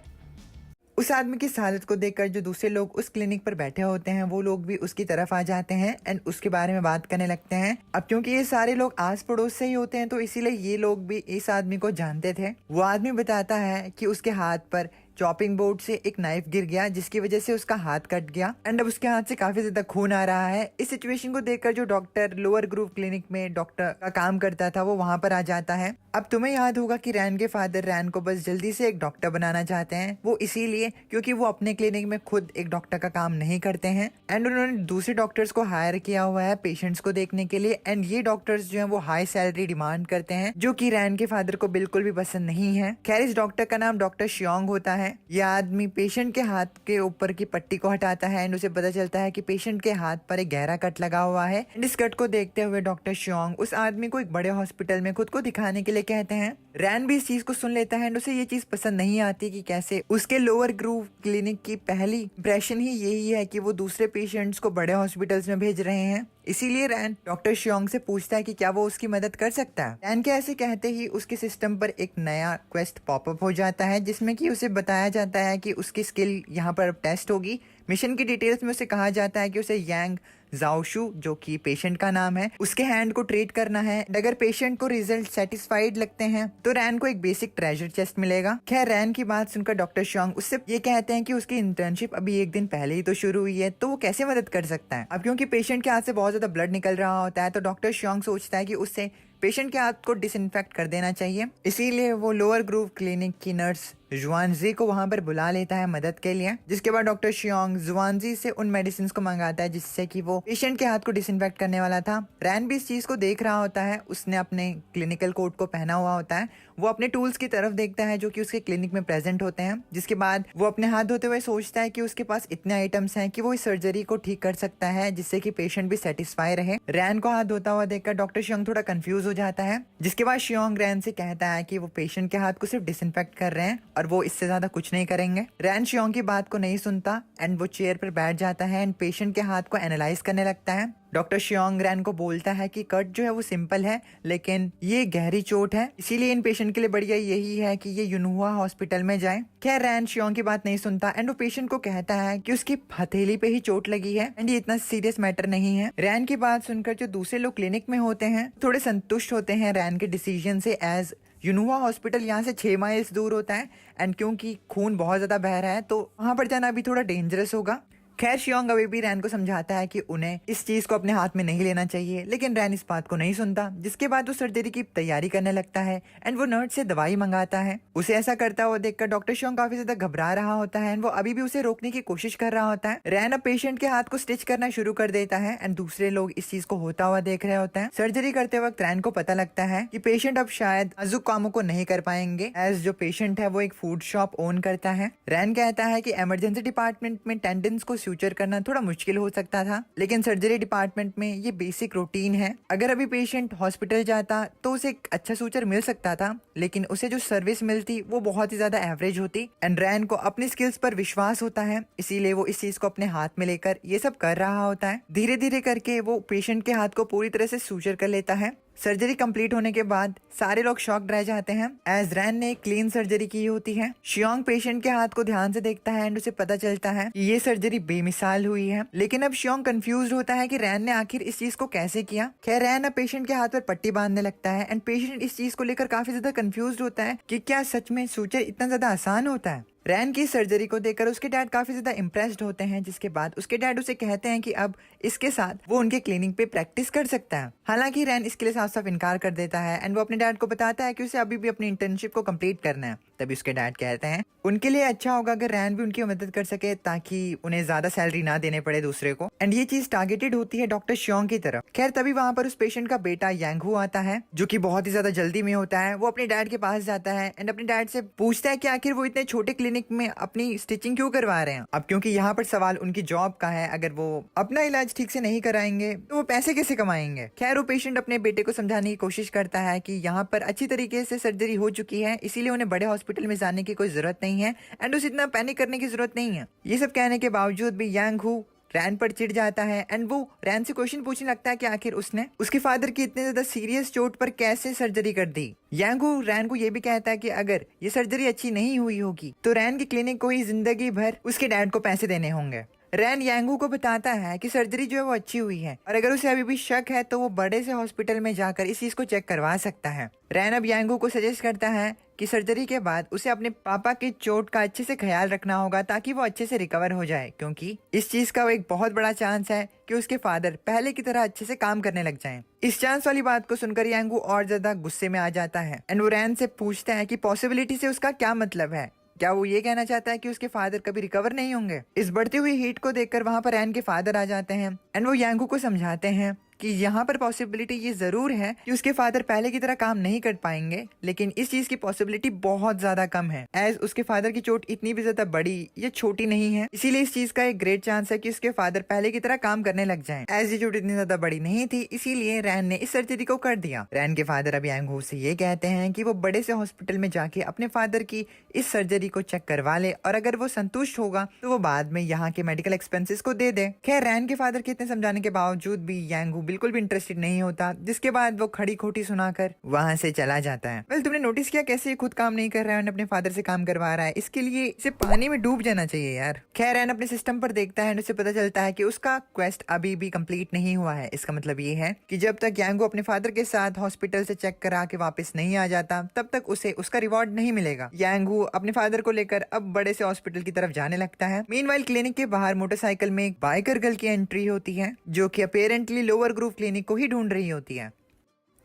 उस आदमी की हालत को देखकर जो दूसरे लोग उस क्लिनिक पर बैठे होते हैं वो लोग भी उसकी तरफ आ जाते हैं एंड उसके बारे में बात करने लगते हैं। अब क्योंकि ये सारे लोग आस पड़ोस से ही होते हैं तो इसीलिए ये लोग भी इस आदमी को जानते थे। वो आदमी बताता है कि उसके हाथ पर चॉपिंग बोर्ड से एक नाइफ गिर गया जिसकी वजह से उसका हाथ कट गया एंड अब उसके हाथ से काफी ज्यादा खून आ रहा है। इस सिचुएशन को देखकर जो डॉक्टर लोअर ग्रूव क्लिनिक में डॉक्टर का काम करता था वो वहां पर आ जाता है। अब तुम्हें याद होगा कि रैन के फादर रैन को बस जल्दी से एक डॉक्टर बनाना चाहते हैं, वो इसीलिए क्योंकि वो अपने क्लिनिक में खुद एक डॉक्टर का काम नहीं करते हैं एंड उन्होंने दूसरे डॉक्टर्स को हायर किया हुआ है पेशेंट्स को देखने के लिए एंड ये डॉक्टर्स जो है वो हाई सैलरी डिमांड करते हैं जो कि रैन के फादर को बिल्कुल भी पसंद नहीं है। खैर इस डॉक्टर का नाम डॉक्टर शियोंग होता है। यह आदमी पेशेंट के हाथ के ऊपर की पट्टी को हटाता है एंड उसे पता चलता है कि पेशेंट के हाथ पर एक गहरा कट लगा हुआ है एंड इस कट को देखते हुए डॉक्टर शियोंग उस आदमी को एक बड़े हॉस्पिटल में खुद को दिखाने के लिए कहते हैं। रैन भी इस चीज को सुन लेता है एंड उसे ये चीज पसंद नहीं आती कि कैसे उसके लोअर ग्रूव क्लिनिक की पहली इंप्रेशन ही यही है कि वो दूसरे पेशेंट्स को बड़े हॉस्पिटल्स में भेज रहे हैं। इसीलिए रैन डॉक्टर शियोंग से पूछता है कि क्या वो उसकी मदद कर सकता है। रैन के ऐसे कहते ही उसके सिस्टम पर एक नया क्वेस्ट पॉपअप हो जाता है जिसमें कि उसे बताया जाता है कि उसकी स्किल यहाँ पर टेस्ट होगी। मिशन की डिटेल्स में उसे कहा जाता है कि उसे यांग जाओशु, जो कि पेशेंट का नाम है, उसके हैंड को ट्रीट करना है। अगर पेशेंट को रिजल्ट सेटिस्फाइड लगते हैं तो रैन को एक बेसिक ट्रेजर चेस्ट मिलेगा। खैर रैन की बात सुनकर डॉक्टर शियोंग उससे ये कहते हैं कि उसकी इंटर्नशिप अभी एक दिन पहले ही तो शुरू हुई है तो वो कैसे मदद कर सकता है। अब क्योंकि पेशेंट के हाथ से बहुत ज्यादा ब्लड निकल रहा होता है तो डॉक्टर शियोंग सोचता है कि उससे पेशेंट के हाथ को डिसइंफेक्ट कर देना चाहिए। इसीलिए वो लोअर ग्रूव क्लिनिक की नर्स जुआनजी को वहां पर बुला लेता है मदद के लिए, जिसके बाद डॉक्टर शियोंग जुआनजी से उन मेडिसिन को मंगाता है जिससे कि वो पेशेंट के हाथ को डिसइंफेक्ट करने वाला था। रैन भी इस चीज को देख रहा होता है, उसने अपने क्लिनिकल कोट को पहना हुआ होता है। वो अपने टूल्स की तरफ देखता है जो कि उसके क्लिनिक में प्रेजेंट होते हैं, जिसके बाद वो अपने हाथ धोते हुए सोचता है कि उसके पास इतने आइटम्स हैं कि वो इस सर्जरी को ठीक कर सकता है जिससे कि पेशेंट भी सेटिस्फाई रहे। रैन को हाथ धोता हुआ देखकर डॉक्टर शियोंग थोड़ा कंफ्यूज हो जाता है, जिसके बाद शियोंग रैन से कहता है कि वो पेशेंट के हाथ को सिर्फ डिसइंफेक्ट कर रहे हैं और वो इससे ज्यादा कुछ नहीं करेंगे। रैन शियोंग की बात को नहीं सुनता एंड वो चेयर पर बैठ जाता है एंड पेशेंट के हाथ को एनालाइज करने लगता है। डॉक्टर शियोंग रैन को बोलता है कि कट जो है वो सिंपल है लेकिन ये गहरी चोट है, इसीलिए इन पेशेंट के लिए बढ़िया यही है कि ये यूनहुआ हॉस्पिटल में जाए। खैर रैन शियोंग की बात नहीं सुनता एंड वो पेशेंट को कहता है कि उसकी हथेली पे ही चोट लगी है एंड ये इतना सीरियस मैटर नहीं है। रैन की बात सुनकर जो दूसरे लोग क्लिनिक में होते हैं थोड़े संतुष्ट होते हैं रैन के डिसीजन से, एज यूनहुआ हॉस्पिटल यहाँ से 6 माइल्स दूर होता है एंड क्योंकि खून बहुत ज्यादा बह रहा है तो वहां पर जाना भी थोड़ा डेंजरस होगा। खैर शियोंग अभी भी रैन को समझाता है कि उन्हें इस चीज को अपने हाथ में नहीं लेना चाहिए, लेकिन रैन इस बात को नहीं सुनता। जिसके बाद वो सर्जरी की तैयारी करने लगता है एंड वो नर्स से दवाई मंगाता है। उसे ऐसा करता हुआ देखकर डॉक्टर शियोंग काफी ज्यादा घबरा रहा होता है एंड वो अभी भी उसे रोकने की कोशिश कर रहा होता है। रैन अब पेशेंट के हाथ को स्टिच करना शुरू कर देता है एंड दूसरे लोग इस चीज को होता हुआ देख रहे होते हैं। सर्जरी करते वक्त रैन को पता लगता है कि पेशेंट अब शायद नाजुक कामों को नहीं कर पाएंगे, एज जो पेशेंट है वो एक फूड शॉप ओन करता है। रैन कहता है कि इमरजेंसी डिपार्टमेंट में टेंडेंस को स्यूचर करना थोड़ा मुश्किल हो सकता था, लेकिन सर्जरी डिपार्टमेंट में ये बेसिक रूटीन है। अगर अभी पेशेंट हॉस्पिटल जाता तो उसे एक अच्छा सूचर मिल सकता था, लेकिन उसे जो सर्विस मिलती वो बहुत ही ज्यादा एवरेज होती। एंड रैन को अपनी स्किल्स पर विश्वास होता है, इसीलिए वो इस चीज को अपने हाथ में लेकर ये सब कर रहा होता है। धीरे धीरे करके वो पेशेंट के हाथ को पूरी तरह से सूचर कर लेता है। सर्जरी कंप्लीट होने के बाद सारे लोग शॉक्ड रह जाते हैं, एज रैन ने क्लीन सर्जरी की होती है। शियोंग पेशेंट के हाथ को ध्यान से देखता है एंड उसे पता चलता है कि ये सर्जरी बेमिसाल हुई है, लेकिन अब शियोंग कंफ्यूज होता है कि रैन ने आखिर इस चीज को कैसे किया। खैर रैन अब पेशेंट के हाथ पर पट्टी बांधने लगता है एंड पेशेंट इस चीज को लेकर काफी ज्यादा कंफ्यूज होता है कि क्या सच में सूचर इतना ज्यादा आसान होता है। रैन की सर्जरी को देखकर उसके डैड काफी ज्यादा इम्प्रेस्ड होते हैं, जिसके बाद उसके डैड उसे कहते हैं कि अब इसके साथ वो उनके क्लिनिक पे प्रैक्टिस कर सकता है। हालांकि रैन इसके लिए साफ साफ इनकार कर देता है एंड वो अपने डैड को बताता है कि उसे अभी भी अपनी इंटर्नशिप को कंप्लीट करना है। तभी उसके डैड कहते हैं उनके लिए अच्छा होगा अगर रैन भी उनकी मदद कर सके ताकि उन्हें ज्यादा सैलरी ना देने पड़े दूसरे को, एंड ये चीज टारगेटेड होती है डॉक्टर शियोंग की तरफ। खैर तभी वहां पर उस पेशेंट का बेटा यांगहू आता है जो कि बहुत ही ज्यादा जल्दी में होता है। वो अपने डैड के पास जाता है एंड अपने डैड से पूछता है कि आखिर वो इतने छोटे क्लिनिक में अपनी स्टिचिंग क्यों करवा रहे हैं। अब क्योंकि यहाँ पर सवाल उनकी जॉब का है, अगर वो अपना इलाज ठीक से नहीं कराएंगे तो वो पैसे कैसे कमाएंगे। खैर वो पेशेंट अपने बेटे को समझाने की कोशिश करता है कि यहाँ पर अच्छी तरीके से सर्जरी हो चुकी है, इसीलिए उन्हें बड़े हॉस्पिटल में जाने की कोई जरूरत नहीं है एंड उसे इतना पैनिक करने की जरूरत नहीं है। ये सब कहने के बावजूद भी यांगहू रैन पर चिढ़ जाता है एंड वो रैन से क्वेश्चन पूछने लगता है कि आखिर उसने उसके फादर की इतने ज्यादा सीरियस चोट पर कैसे सर्जरी कर दी। यांगहू रैन को ये भी कहता है कि अगर ये सर्जरी अच्छी नहीं हुई होगी तो रैन की क्लिनिक को ही जिंदगी भर उसके डैड को पैसे देने होंगे। रैन यांगहू को बताता है कि सर्जरी जो है वो अच्छी हुई है और अगर उसे अभी भी शक है तो वो बड़े से हॉस्पिटल में जाकर इस चीज को चेक करवा सकता है। रैन अब यांगहू को सजेस्ट करता है कि सर्जरी के बाद उसे अपने पापा की चोट का अच्छे से ख्याल रखना होगा ताकि वो अच्छे से रिकवर हो जाए, क्योंकि इस चीज का एक बहुत बड़ा चांस है कि उसके फादर पहले की तरह अच्छे से काम करने लग जाएं। इस चांस वाली बात को सुनकर यांगहू और ज्यादा गुस्से में आ जाता है एंड वो रैन से पूछता है कि पॉसिबिलिटी से उसका क्या मतलब है। क्या वो ये कहना चाहता है कि उसके फादर कभी रिकवर नहीं होंगे। इस बढ़ती हुई हीट को देखकर वहां पर रैन के फादर आ जाते हैं एंड वो यांगहू को समझाते हैं कि यहाँ पर पॉसिबिलिटी ये जरूर है कि उसके फादर पहले की तरह काम नहीं कर पाएंगे, लेकिन इस चीज की पॉसिबिलिटी बहुत ज्यादा कम है, एज उसके फादर की चोट इतनी भी ज्यादा बड़ी या छोटी नहीं है। इसीलिए इस चीज का एक ग्रेट चांस है कि उसके फादर पहले की तरह काम करने लग जाएं। एज ये चोट इतनी ज्यादा बड़ी नहीं थी, इसीलिए रैन ने इस सर्जरी को कर दिया। रैन के फादर अब यांगहू से ये कहते हैं कि वो बड़े से हॉस्पिटल में जाके अपने फादर की इस सर्जरी को चेक करवा ले और अगर वो संतुष्ट होगा तो वो बाद में यहाँ के मेडिकल एक्सपेंसेस को दे दे। खैर रैन के फादर के इतने समझाने के बावजूद भी यांगहू बिल्कुल भी इंटरेस्टेड नहीं होता, जिसके बाद वो खड़ी खोटी सुनाकर वहां से चला जाता है। वेल तुमने नोटिस किया कैसे ये खुद काम नहीं कर रहा है, अपने फादर से काम करवा रहा है, इसके लिए इसे पानी में डूब जाना चाहिए यार। खैर रैन अपने सिस्टम पर देखता है, उसे पता चलता है कि उसका क्वेस्ट अभी भी कंप्लीट नहीं हुआ है। इसका मतलब ये है कि जब तक यांगहू अपने फादर के साथ हॉस्पिटल से चेक करा के वापस नहीं आ जाता तब तक उसे उसका रिवॉर्ड नहीं मिलेगा। यांगहू अपने फादर को लेकर अब बड़े से हॉस्पिटल की तरफ जाने लगता है। मीनवाइल क्लिनिक के बाहर मोटरसाइकिल में एक बाइकर गर्ल की एंट्री होती है जो कि अपेरेंटली लोअर ग्रुव क्लिनिक को ही ढूंढ रही होती है।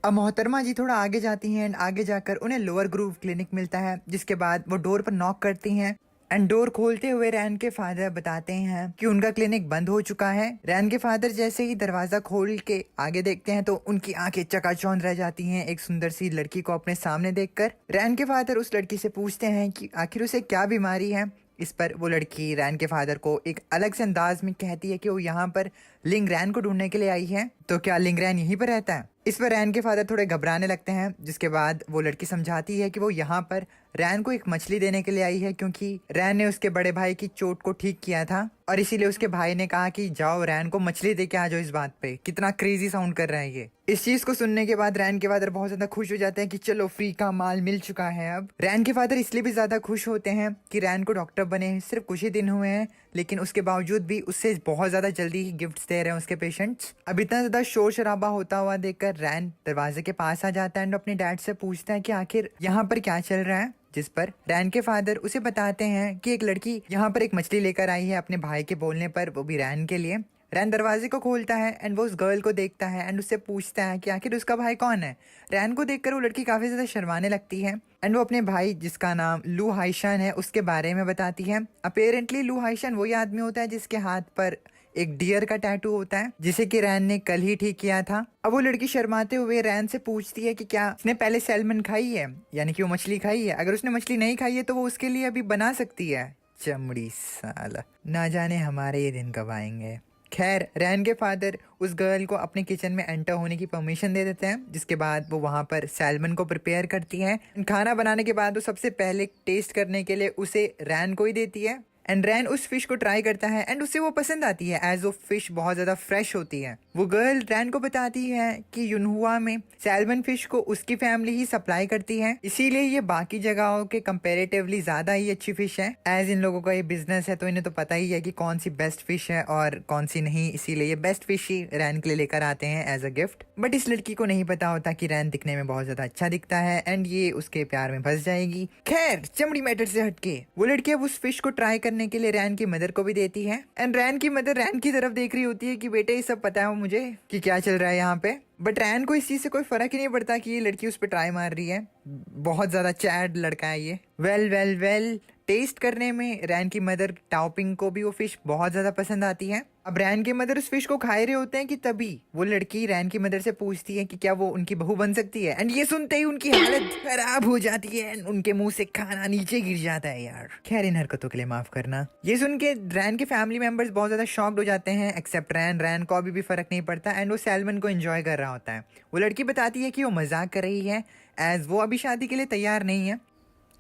अब मोहतरमा जी थोड़ा आगे जाती हैं एंड आगे जाकर उन्हें लोअर ग्रूव क्लिनिक मिलता है, जिसके बाद वो डोर पर नॉक करती हैं एंड डोर खोलते हुए रैन के फादर बताते हैं कि उनका क्लिनिक बंद हो चुका है। रैन के फादर जैसे ही दरवाजा खोल के आगे देखते हैं तो उनकी आंखें चकाचौंध रह जाती हैं एक सुंदर सी लड़की को अपने सामने देखकर। रैन के फादर उस लड़की से पूछते हैं कि आखिर उसे क्या बीमारी है। इस पर वो लड़की रैन के फादर को एक अलग से अंदाज में कहती है कि वो यहाँ पर लिंग रैन को ढूंढने के लिए आई है, तो क्या लिंग रैन यहीं पर रहता है। इस पर रैन के फादर थोड़े घबराने लगते हैं, जिसके बाद वो लड़की समझाती है कि वो यहाँ पर रैन को एक मछली देने के लिए आई है, क्योंकि रैन ने उसके बड़े भाई की चोट को ठीक किया था और इसीलिए उसके भाई ने कहा कि जाओ रैन को मछली दे के आ जाओ। इस बात पे कितना क्रेजी साउंड कर रहा है ये। इस चीज को सुनने के बाद रैन के फादर बहुत ज्यादा खुश हो जाते हैं कि चलो फ्री का माल मिल चुका है। अब रैन के फादर इसलिए भी ज्यादा खुश होते हैं कि रैन को डॉक्टर बने सिर्फ कुछ ही दिन हुए हैं, लेकिन उसके बावजूद भी उससे बहुत ज्यादा जल्दी ही गिफ्ट्स दे रहे हैं उसके पेशेंट्स। अब इतना ज्यादा शोर शराबा होता हुआ देखकर रैन दरवाजे के पास आ जाता है और अपने डैड से पूछता है कि आखिर यहाँ पर क्या चल रहा है। जिस पर रैन के फादर उसे बताते हैं कि एक लड़की यहाँ पर एक मछली लेकर आई है अपने भाई के बोलने पर, वो भी रैन के लिए। रैन दरवाजे को खोलता है एंड वो उस गर्ल को देखता है एंड उससे पूछता है कि आखिर उसका भाई कौन है। रैन को देखकर वो लड़की काफी ज्यादा शर्माने लगती है एंड वो अपने भाई जिसका नाम लू हाइशान है उसके बारे में बताती है। अपेरेंटली लू हाइशान वही आदमी होता है जिसके हाथ पर एक डियर का टैटू होता है, जिसे कि रैन ने कल ही ठीक किया था। अब वो लड़की शर्माते हुए रैन से पूछती है कि क्या उसने पहले सैल्मन खाई है, यानी कि वो मछली खाई है। अगर उसने मछली नहीं खाई है तो वो उसके लिए अभी बना सकती है। चमड़ी साला, ना जाने हमारे ये दिन कब आएंगे। खैर रैन के फादर उस गर्ल को अपने किचन में एंटर होने की परमिशन दे देते हैं, जिसके बाद वो वहां पर सैल्मन को प्रिपेयर करती है। खाना बनाने के बाद वो सबसे पहले टेस्ट करने के लिए उसे रैन को ही देती है एंड रैन उस फिश को ट्राई करता है एंड उसे वो पसंद आती है एज वो फिश बहुत ज्यादा फ्रेश होती है। वो गर्ल रैन को बताती है कि युनहुआ में सैल्मन फिश को उसकी फैमिली ही सप्लाई करती है, इसीलिए ये बाकी जगहों के कंपैरेटिवली ज्यादा ही अच्छी फिश है। एज इन लोगों का ये बिजनेस है तो इन्हें तो पता ही है कि कौन सी बेस्ट फिश है और कौन सी नहीं, इसीलिए ये बेस्ट फिश ही रैन के लिए लेकर आते हैं एज अ गिफ्ट। बट इस लड़की को नहीं पता होता कि रैन दिखने में बहुत ज्यादा अच्छा दिखता है एंड ये उसके प्यार में फंस जाएगी। खैर चमड़ी मैटर से हटके वो लड़की अब उस फिश को ट्राई करने के लिए रैन की मदर को भी देती है एंड रैन की मदर रैन की तरफ देख रही होती है कि बेटे ये सब पता है मुझे कि क्या चल रहा है यहाँ पे। बट रैन को इस चीज से कोई फर्क ही नहीं पड़ता कि ये लड़की उस पर ट्राई मार रही है। बहुत ज्यादा चैड लड़का है ये। वेल टेस्ट करने में रैन की मदर टाओपिंग को भी वो फिश बहुत ज्यादा पसंद आती है। अब रैन के मदर उस फिश को खाए रहे होते हैं कि तभी वो लड़की रैन की मदर से पूछती है कि क्या वो उनकी बहू बन सकती है एंड ये सुनते ही उनकी हालत खराब हो जाती है एंड उनके मुंह से खाना नीचे गिर जाता है। यार खैर इन हरकतों के लिए माफ करना। ये सुन के रैन के फैमिली मेंबर्स बहुत ज्यादा शॉक्ड हो जाते हैं एक्सेप्ट रैन को अभी भी फर्क नहीं पड़ता एंड वो सैल्मन को एंजॉय कर रहा होता है। वो लड़की बताती है कि वो मजाक कर रही है एज वो अभी शादी के लिए तैयार नहीं है।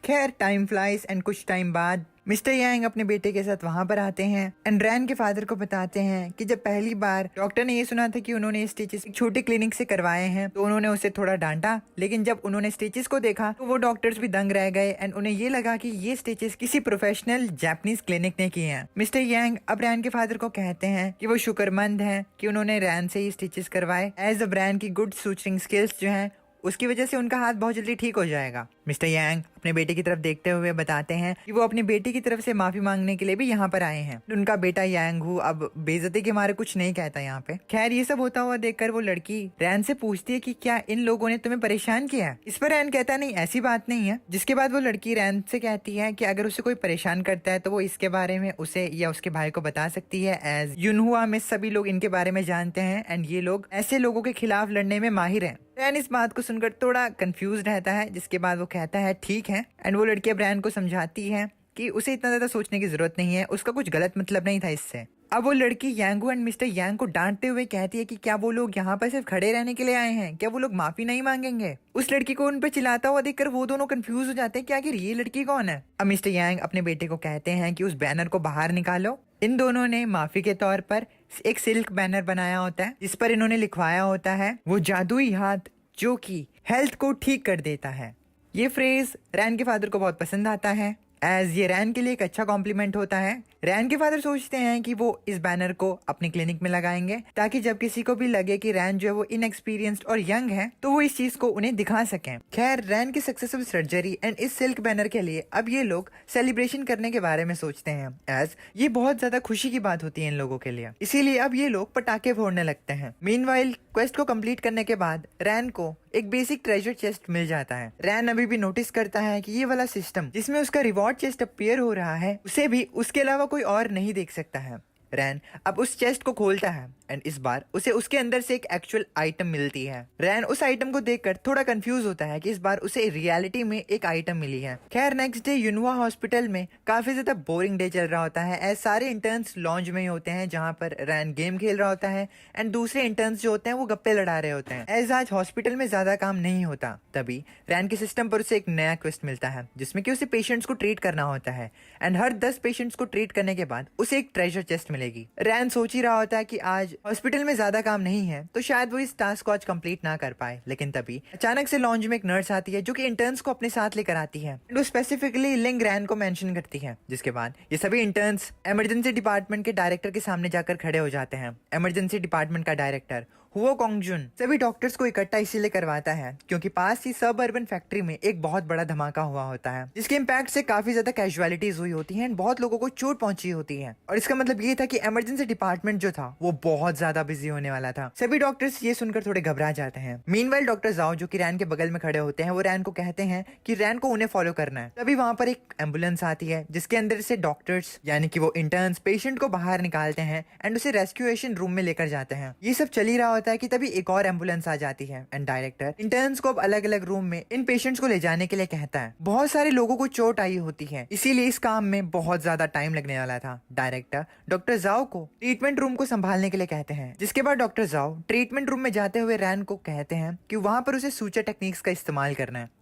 खैर टाइम फ्लाइज एंड कुछ टाइम बाद मिस्टर यांग अपने बेटे के साथ वहां पर आते हैं एंड रैन के फादर को बताते हैं कि जब पहली बार डॉक्टर ने ये सुना था कि उन्होंने स्टिचेस छोटे क्लिनिक से करवाए हैं तो उन्होंने उसे थोड़ा डांटा, लेकिन जब उन्होंने स्टिचेस को देखा तो वो डॉक्टर्स भी दंग रह गए एंड उन्हें ये लगा कि ये स्टिचेस किसी प्रोफेशनल जापानीज क्लिनिक ने किए हैं। मिस्टर यांग अब रैन के फादर को कहते हैं कि वो शुक्रमंद है कि उन्होंने रैन से ही स्टिचेस करवाए एज अब रैन की गुड सूचरिंग स्किल्स जो है उसकी वजह से उनका हाथ बहुत जल्दी ठीक हो जाएगा। मिस्टर यांग अपने बेटे की तरफ देखते हुए बताते हैं कि वो अपनी बेटी की तरफ से माफी मांगने के लिए भी यहाँ पर आए हैं। उनका बेटा यांग हु अब बेइज्जती के मारे कुछ नहीं कहता यहाँ पे। खैर ये सब होता हुआ देखकर वो लड़की रैन से पूछती है कि क्या इन लोगों ने तुम्हें परेशान किया है। इस पर रैन कहता नहीं ऐसी बात नहीं है, जिसके बाद वो लड़की रैन से कहती है कि अगर उसे कोई परेशान करता है तो वो इसके बारे में उसे या उसके भाई को बता सकती है एज युनहुआ में सभी लोग इनके बारे में जानते हैं एंड ये लोग ऐसे लोगों के खिलाफ लड़ने में माहिर हैं। रैन इस बात को सुनकर थोड़ा कंफ्यूज रहता है, जिसके बाद वो कहता है ठीक है एंड वो लड़की अब रैन को समझाती है कि उसे इतना ज्यादा सोचने की जरूरत नहीं है, उसका कुछ गलत मतलब नहीं था इससे। अब वो लड़की यांगू एंड मिस्टर यांग को डांटते हुए कहती है कि क्या वो लोग यहाँ पर सिर्फ खड़े रहने के लिए आए हैं, क्या वो लोग माफी नहीं मांगेंगे। उस लड़की को उन पर चिल्लाता हुआ देखकर वो दोनों कंफ्यूज हो जाते हैं कि आखिर ये लड़की कौन है। अब मिस्टर यांग अपने बेटे को कहते हैं कि उस बैनर को बाहर निकालो। इन दोनों ने माफी के तौर पर एक सिल्क बैनर बनाया होता है जिस पर इन्होंने लिखवाया होता है वो जादुई हाथ जो कि हेल्थ को ठीक कर देता है। ये फ्रेज रैन के फादर को बहुत पसंद आता है एज ये रैन के लिए एक अच्छा कॉम्प्लीमेंट होता है। रैन के फादर सोचते हैं कि वो इस बैनर को अपनी क्लिनिक में लगाएंगे ताकि जब किसी को भी लगे कि रैन जो है वो इनएक्सपीरियंस्ड और यंग है तो वो इस चीज को उन्हें दिखा सकें। खैर रैन की सक्सेसफुल सर्जरी एंड इस सिल्क बैनर के लिए अब ये लोग सेलिब्रेशन करने के बारे में सोचते हैं एज ये बहुत ज्यादा खुशी की बात होती है इन लोगों के लिए, इसीलिए अब ये लोग पटाखे फोड़ने लगते हैं। मीनवाइल क्वेस्ट को कंप्लीट करने के बाद रैन को एक बेसिक ट्रेजर चेस्ट मिल जाता है। रैन अभी भी नोटिस करता है कि ये वाला सिस्टम जिसमें उसका रिवॉर्ड चेस्ट अपीयर हो रहा है उसे भी उसके अलावा कोई और नहीं देख सकता है। रैन अब उस चेस्ट को खोलता है एंड इस बार उसे उसके अंदर से एक एक्चुअल आइटम मिलती है। रैन उस आइटम को देखकर थोड़ा कंफ्यूज होता है कि इस बार उसे रियलिटी में एक आइटम मिली है। खैर नेक्स्ट डे यूनवा हॉस्पिटल में काफी ज्यादा बोरिंग डे चल रहा होता है एज सारे इंटर्न्स लॉन्ज में ही होते हैं जहां पर रैन गेम खेल रहा होता है एंड दूसरे इंटर्न्स जो होते हैं वो गप्पे लड़ा रहे होते हैं। एज आज हॉस्पिटल में ज्यादा काम नहीं होता तभी रैन के सिस्टम पर उसे एक नया क्वेस्ट मिलता है जिसमें कि उसे पेशेंट्स को ट्रीट करना होता है एंड हर 10 पेशेंट्स को ट्रीट करने के बाद उसे एक ट्रेजर चेस्ट मिलेगी। रैन सोच ही रहा होता है कि आज हॉस्पिटल में ज्यादा काम नहीं है तो शायद वो इस टास्क को आज कंप्लीट ना कर पाए, लेकिन तभी अचानक से लॉन्ज में एक नर्स आती है जो कि इंटर्न्स को अपने साथ लेकर आती है। वो स्पेसिफिकली लिंग रैन को मेंशन करती है जिसके बाद ये सभी इंटर्न्स इमरजेंसी डिपार्टमेंट के डायरेक्टर के सामने जाकर खड़े हो जाते हैं। इमरजेंसी डिपार्टमेंट का डायरेक्टर हुओ कोंगजुन सभी डॉक्टर्स को इकट्ठा इसीलिए करवाता है क्योंकि पास ही सब अर्बन फैक्ट्री में एक बहुत बड़ा धमाका हुआ होता है जिसके इम्पैक्ट से काफी ज्यादा कैजुअलिटीज हुई होती हैं, बहुत लोगों को चोट पहुंची होती है और इसका मतलब ये था कि इमरजेंसी डिपार्टमेंट जो था वो बहुत ज्यादा बिजी होने वाला था। सभी डॉक्टर्स ये सुनकर थोड़े घबरा जाते हैं। मीनवाइल डॉक्टर जाओ जो कि रैन के बगल में खड़े होते हैं वो रैन को कहते हैं कि रैन को उन्हें फॉलो करना है। तभी वहां पर एक एम्बुलेंस आती है जिसके अंदर से डॉक्टर्स यानी कि वो इंटर्न्स पेशेंट को बाहर निकालते हैं एंड उसे रेस्क्यूएशन रूम में लेकर जाते हैं। ये सब चल ही रहा होता है कि तभी एक और एम्बुलेंस आ जाती है एंड डायरेक्टर इंटर्न्स को अब अलग अलग रूम में इन पेशेंट्स को ले जाने के लिए कहता है। बहुत सारे लोगों को चोट आई होती है इसीलिए इस काम में बहुत ज्यादा टाइम लगने वाला था। डायरेक्टर डॉक्टर जाओ को ट्रीटमेंट रूम को संभालने के लिए कहते हैं जिसके बाद डॉक्टर जाओ ट्रीटमेंट रूम में जाते हुए रैन को कहते हैं कि वहां पर उसे सूचर टेक्निक्स का इस्तेमाल करना है।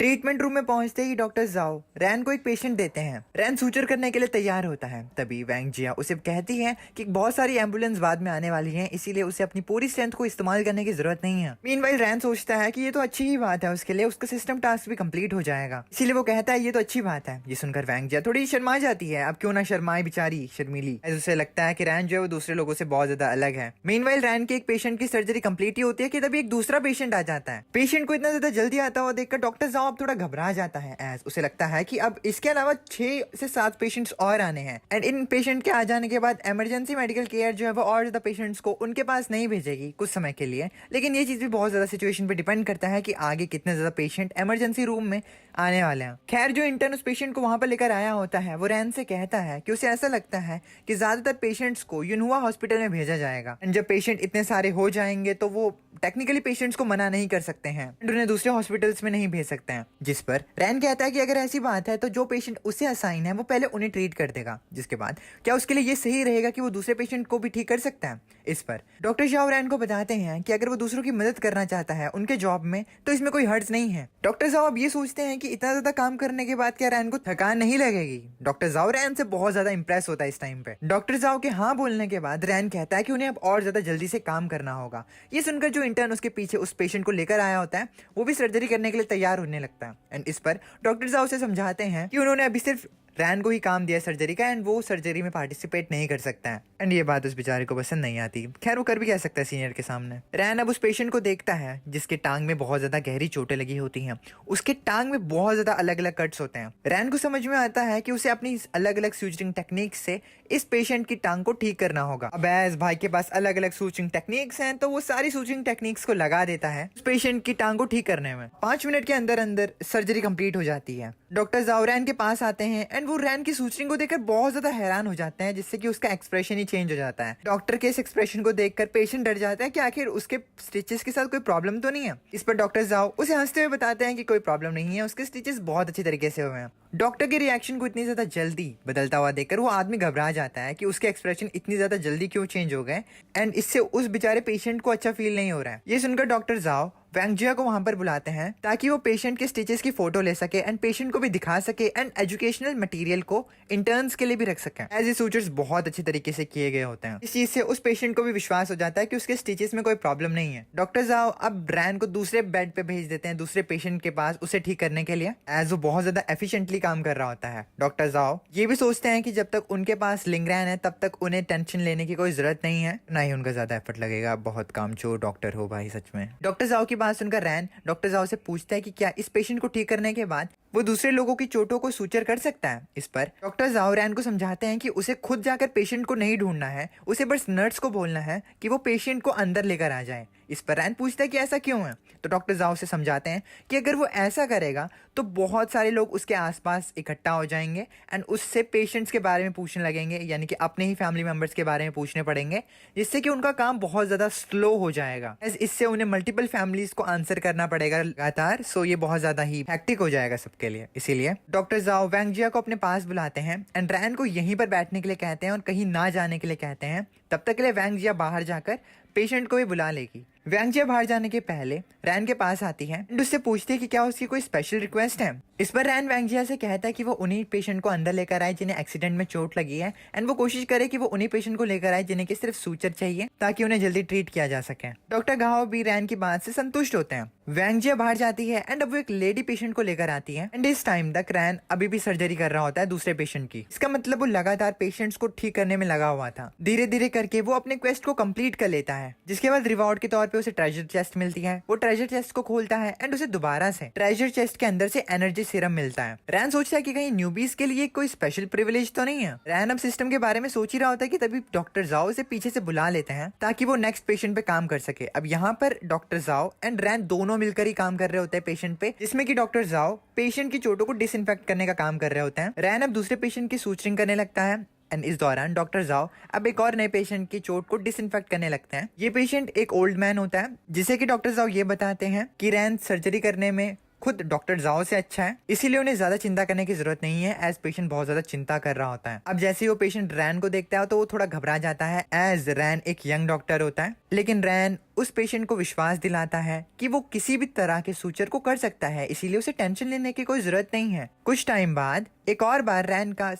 ट्रीटमेंट रूम में पहुंचते ही डॉक्टर जाओ रैन को एक पेशेंट देते हैं। रैन सूचर करने के लिए तैयार होता है तभी वैंग जिया उसे कहती है कि बहुत सारी एम्बुलेंस बाद में आने वाली हैं इसीलिए उसे अपनी पूरी स्ट्रेंथ को इस्तेमाल करने की जरूरत नहीं है। मीनवाइल रैन सोचता है कि ये तो अच्छी ही बात है, उसके लिए उसका सिस्टम टास्क भी कंप्लीट हो जाएगा इसीलिए वो कहता है ये तो अच्छी बात है। ये सुनकर वैंग जिया थोड़ी शर्मा जाती है, अब क्यों ना शर्माए बेचारी शर्मीली। उसे लगता है कि रैन जो है वो दूसरे लोगों से बहुत ज्यादा अलग है। मीनवाइल रैन के एक पेशेंट की सर्जरी कंप्लीट ही होती है कि तभी एक दूसरा पेशेंट आ जाता है। पेशेंट को इतना ज्यादा जल्दी आता हुआ देखकर डॉक्टर जाओ अब थोड़ा घबरा जाता है एज उसे लगता है कि अब इसके अलावा 6 से 7 पेशेंट्स और आने हैं एंड इन पेशेंट के आ जाने के बाद इमरजेंसी मेडिकल केयर जो है वो और ज्यादा पेशेंट्स को उनके पास नहीं भेजेगी कुछ समय के लिए, लेकिन ये चीज भी बहुत ज्यादा सिचुएशन पे डिपेंड करता है कि आगे कितने ज्यादा पेशेंट इमरजेंसी रूम में आने वाले हैं। खैर जो इंटर्न उस पेशेंट को वहां पर लेकर आया होता है वो रैन से कहता है कि उसे ऐसा लगता है कि ज्यादातर पेशेंट्स को यूनहुआ हॉस्पिटल में भेजा जाएगा एंड जब पेशेंट इतने सारे हो जाएंगे तो वो टेक्निकली पेशेंट्स को मना नहीं कर सकते हैं एंड उन्हें दूसरे हॉस्पिटल्स में नहीं भेज सकते हैं। जिस पर रैन कहता है कि अगर ऐसी बात है तो जो पेशेंट उसे असाइन है वो पहले उन्हें ट्रीट कर देगा, जिसके बाद क्या उसके लिए ये सही रहेगा कि वो दूसरे पेशेंट को भी ठीक कर सकता है। इस पर डॉक्टर शाओ रैन को बताते हैं कि अगर वो दूसरों की मदद करना चाहता है उनके जॉब में तो इसमें कोई हर्ज नहीं है। डॉक्टर जाओ अब ये सोचते हैं कि इतना ज्यादा काम करने के बाद क्या रैन को थकान नहीं लगेगी। डॉक्टर जाओ रैन से बहुत ज्यादा इंप्रेस होता है इस टाइम पे। डॉक्टर जाओ के हाँ बोलने के बाद रैन कहता है कि उन्हें अब और ज्यादा जल्दी से काम करना होगा। ये सुनकर जो इंटर्न उसके पीछे उस पेशेंट को लेकर आया होता है वो भी सर्जरी करने के लिए तैयार होने लगता है एंड इस पर डॉक्टर जाओ से समझाते हैं कि उन्होंने अभी सिर्फ रैन को ही काम दिया सर्जरी का एंड वो सर्जरी में पार्टिसिपेट नहीं कर सकता है एंड ये बात उस बेचारे को पसंद नहीं आती। खैर वो कर भी क्या सकता है सीनियर के सामने। रैन अब उस पेशेंट को देखता है जिसके टांग में बहुत ज्यादा गहरी चोटें लगी होती हैं। उसके टांग में बहुत ज्यादा अलग अलग कट्स होते हैं। रैन को समझ में आता है कि उसे अपनी अलग अलग सूचरिंग टेक्निक से इस पेशेंट की टांग को ठीक करना होगा। अब एज भाई के पास अलग अलग सूचरिंग टेक्निक्स हैं तो वो सारी सूचरिंग टेक्निक्स को लगा देता है उस पेशेंट की टांग को ठीक करने में। 5 मिनट के अंदर अंदर सर्जरी कंप्लीट हो जाती है। डॉक्टर जाओ रैन के पास आते हैं एंड वो रैन की सूचरिंग को देखकर बहुत ज्यादा हैरान हो जाते हैं जिससे कि उसका एक्सप्रेशन ही चेंज हो जाता है। डॉक्टर के इस एक्सप्रेशन को देखकर पेशेंट डर जाता है कि आखिर उसके स्टिचेस के साथ कोई प्रॉब्लम तो नहीं है। इस पर डॉक्टर जाओ उसे हंसते हुए बताते हैं कि कोई प्रॉब्लम नहीं है, उसके स्टिचेस बहुत अच्छी तरीके से हुए हैं। डॉक्टर के रिएक्शन को इतनी ज्यादा जल्दी बदलता हुआ देखकर वो आदमी घबरा जाता है कि उसके एक्सप्रेशन इतनी ज्यादा जल्दी क्यों चेंज हो गए एंड इससे उस बेचारे पेशेंट को अच्छा फील नहीं हो रहा है। ये सुनकर डॉक्टर जाओ वैंग जिया को वहां पर बुलाते हैं ताकि वो पेशेंट के स्टिचेस की फोटो ले सके एंड पेशेंट को भी दिखा सके एंड एजुकेशनल मटेरियल को इंटर्न्स के लिए भी रख सके। एज ए सूचर्स बहुत अच्छे तरीके से किए गए होते हैं। इस चीज से उस पेशेंट को भी विश्वास हो जाता है कि उसके स्टिचेस में कोई प्रॉब्लम नहीं है। डॉक्टर जाओ अब रैन को दूसरे बेड पे भेज देते हैं दूसरे पेशेंट के पास उसे ठीक करने के लिए एज वो बहुत ज्यादा एफिशिएंटली काम कर रहा होता है। डॉक्टर जाओ ये भी सोचते हैं कि जब तक उनके पास लिंगरैन है तब तक उन्हें टेंशन लेने की कोई जरूरत नहीं है, ना ही उनका ज्यादा एफर्ट लगेगा। बहुत कामचोर डॉक्टर हो भाई सच में। डॉक्टर जाओ की बात सुनकर रैन डॉक्टर जाओ से पूछता है कि क्या इस पेशेंट को ठीक करने के बाद वो दूसरे लोगों की चोटों को सूचर कर सकता है। इस पर डॉक्टर जाओ रैन को समझाते हैं कि उसे खुद जाकर पेशेंट को नहीं ढूंढना है, उसे बस नर्स को बोलना है कि वो पेशेंट को अंदर लेकर आ जाए। इस पर रैन पूछता है कि ऐसा क्यों है, तो डॉक्टर जाओ से समझाते हैं कि अगर वो ऐसा करेगा तो बहुत सारे लोग उसके आसपास इकट्ठा हो जाएंगे एंड उससे पेशेंट्स के बारे में पूछने लगेंगे, यानी कि अपने ही फैमिली मेंबर्स के बारे में पूछने पड़ेंगे, जिससे कि उनका काम बहुत ज़्यादा स्लो हो जाएगा। इससे उन्हें मल्टीपल फैमिलीज को आंसर करना पड़ेगा लगातार, सो ये बहुत ज़्यादा ही हैक्टिक हो जाएगा सबके लिए। इसीलिए डॉक्टर जाओ वैंगजिया को अपने पास बुलाते हैं एंड रैन को यहीं पर बैठने के लिए कहते हैं और कहीं ना जाने के लिए कहते हैं। तब तक के लिए वैंगजिया बाहर जाकर पेशेंट को भी बुला लेगी। वैंगजिया बाहर जाने के पहले रैन के पास आती है एंड उससे पूछती है कि क्या उसकी कोई स्पेशल रिक्वेस्ट है। इस पर रैन वैंगजिया से कहता है कि वो उन्हीं पेशेंट को अंदर लेकर आए जिन्हें एक्सीडेंट में चोट लगी है एंड वो कोशिश करे कि वो उन्हीं पेशेंट को लेकर आए जिन्हें की सिर्फ सूचर चाहिए ताकि उन्हें जल्दी ट्रीट किया जा सके। डॉक्टर गाओ भी रैन की बात से संतुष्ट होते हैं। वैंगजिया बाहर जाती है एंड अब वो एक लेडी पेशेंट को लेकर आती है एंड इस टाइम तक रैन अभी भी सर्जरी कर रहा होता है दूसरे पेशेंट की। इसका मतलब वो लगातार पेशेंट्स को ठीक करने में लगा हुआ था। धीरे धीरे करके वो अपने क्वेस्ट को कंप्लीट कर लेता है, जिसके बाद रिवॉर्ड के तौर पे उसे ट्रेजर चेस्ट मिलती है। वो ट्रेजर चेस्ट को खोलता है एंड उसे दोबारा से ट्रेजर चेस्ट के अंदर से एनर्जी सीरम मिलता है। रैन सोचता है कि कहीं न्यूबीज के लिए कोई स्पेशल प्रिविलेज तो नहीं है। रैन अब सिस्टम के बारे में सोच ही रहा होता है कि तभी डॉक्टर जाओ से पीछे से बुला लेते हैं ताकि वो नेक्स्ट पेशेंट पे काम कर सके। अब यहाँ पर डॉक्टर जाओ एंड रैन दोनों मिलकर ही काम कर रहे होते हैं पेशेंट पे, जिसमें कि डॉक्टर जाओ पेशेंट की चोटों को डिसइंफेक्ट करने का काम कर रहे होते हैं। रैन अब दूसरे पेशेंट की सूचरिंग करने लगता है एंड इस दौरान डॉक्टर जाओ अब एक और नए पेशेंट की चोट को डिसइंफेक्ट करने लगते हैं। ये पेशेंट एक ओल्ड मैन होता है, जिसे कि डॉक्टर जाओ ये बताते हैं कि रैन सर्जरी करने में खुद डॉक्टर जाओ से अच्छा है, इसीलिए उन्हें ज्यादा चिंता करने की जरूरत नहीं है, एज पेशेंट बहुत ज्यादा चिंता कर रहा होता है। अब जैसे ही वो पेशेंट रैन को देखता है तो वो थोड़ा घबरा जाता है, एज रैन एक यंग डॉक्टर होता है। लेकिन रैन उस पेशेंट को विश्वास दिलाता है कि वो किसी भी तरह के सूचर को कर सकता है, इसीलिए उसे टेंशन लेने की कोई जरूरत नहीं है। कुछ टाइम बाद एक और बार रैन का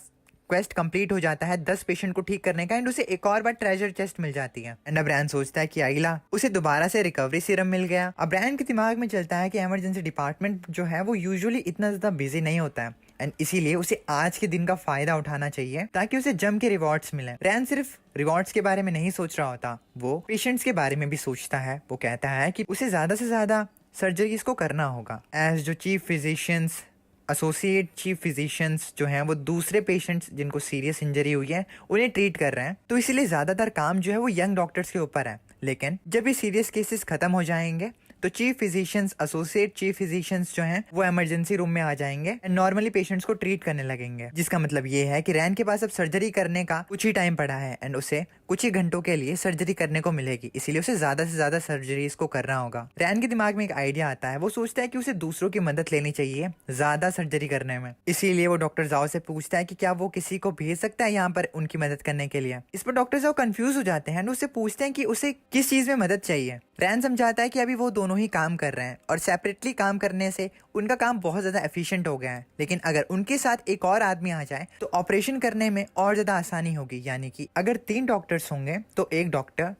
क्वेस्ट कंप्लीट हो जाता है 10 पेशेंट को ठीक करने का एंड उसे एक और बार ट्रेजर चेस्ट मिल जाती है। एंड अब रैन सोचता है कि आइला उसे दोबारा से रिकवरी सीरम मिल गया। अब रैन के दिमाग में चलता है कि इमरजेंसी डिपार्टमेंट जो है वो यूजुअली इतना ज्यादा बिजी नहीं होता है एंड इसीलिए उसे आज के दिन का फायदा उठाना चाहिए ताकि उसे जम के रिवॉर्ड्स मिले। रैन सिर्फ रिवॉर्ड्स के बारे में नहीं सोच रहा होता, वो पेशेंट्स के बारे में भी सोचता है। वो कहता है कि उसे ज्यादा से ज्यादा सर्जरीज को करना होगा। एज जो chief physicians associate chief physicians जो हैं वो दूसरे पेशेंट्स जिनको सीरियस इंजरी हुई है उन्हें ट्रीट कर रहे हैं, तो इसीलिए ज़्यादातर काम जो है वो यंग डॉक्टर्स के ऊपर है। लेकिन जब ये सीरियस केसेस खत्म हो जाएंगे तो chief physicians associate chief physicians जो हैं वो इमरजेंसी रूम में आ जाएंगे एंड नॉर्मली पेशेंट्स को ट्रीट करने लगेंगे। जिसका मतलब ये है कि रैन के पास अब सर्जरी करने का कुछ ही टाइम पड़ा है एंड उसे कुछ ही घंटों के लिए सर्जरी करने को मिलेगी, इसीलिए उसे ज्यादा से ज्यादा सर्जरीज को करना होगा। रैन के दिमाग में एक आइडिया आता है, वो सोचता है कि उसे दूसरों की मदद लेनी चाहिए ज्यादा सर्जरी करने में। इसीलिए वो डॉक्टर जाओ से पूछता है कि क्या वो किसी को भेज सकता है यहाँ पर उनकी मदद करने के लिए। इस पर डॉक्टर जाओ कंफ्यूज हो जाते हैं, उससे पूछते हैं कि उसे किस चीज में मदद चाहिए। रैन समझाता है कि अभी वो दोनों ही काम कर रहे हैं और सेपरेटली काम करने से उनका काम बहुत ज्यादा एफिशिएंट हो गया है, लेकिन अगर उनके साथ एक और आदमी आ जाए तो ऑपरेशन करने में और ज्यादा आसानी होगी। यानी कि अगर 3 डॉक्टर्स होंगे तो एक डॉक्टर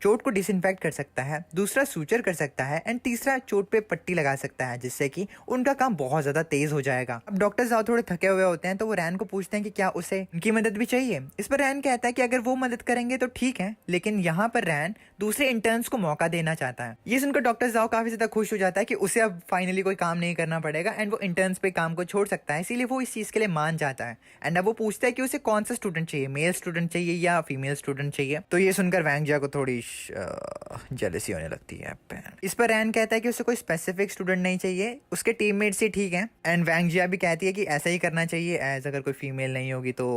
चोट को डिसइंफेक्ट कर सकता है, दूसरा सूचर कर सकता है एंड तीसरा चोट पे पट्टी लगा सकता है, जिससे कि उनका काम बहुत ज्यादा तेज हो जाएगा। अब डॉक्टर साहब थोड़े थके हुए होते हैं तो वो रैन को पूछते हैं कि क्या उसे उनकी मदद भी चाहिए। इस पर रैन कहता है कि अगर वो मदद करेंगे तो ठीक है, लेकिन यहाँ पर रैन दूसरे इंटर्न्स को मौका देना चाहता है। ये सुनकर डॉक्टर साहब काफी ज्यादा खुश हो जाता है कि उसे अब फाइनली कोई काम नहीं करना पड़ेगा एंड वो इंटर्न्स पे काम को छोड़ सकता है, इसीलिए वो इस चीज के लिए मान जाता है। एंड अब वो पूछता है कि उसे कौन सा स्टूडेंट चाहिए, मेल स्टूडेंट चाहिए या फीमेल स्टूडेंट चाहिए। तो ये सुनकर वैंगजिया को थोड़ी जेलसी होने लगती है। इस पर रैन कहता है कि उसे कोई स्पेसिफिक स्टूडेंट नहीं चाहिए, उसके टीममेट्स ही ठीक हैं। एंड वैंगजिया भी कहती है कि ऐसा ही करना चाहिए, एज अगर कोई फीमेल नहीं होगी तो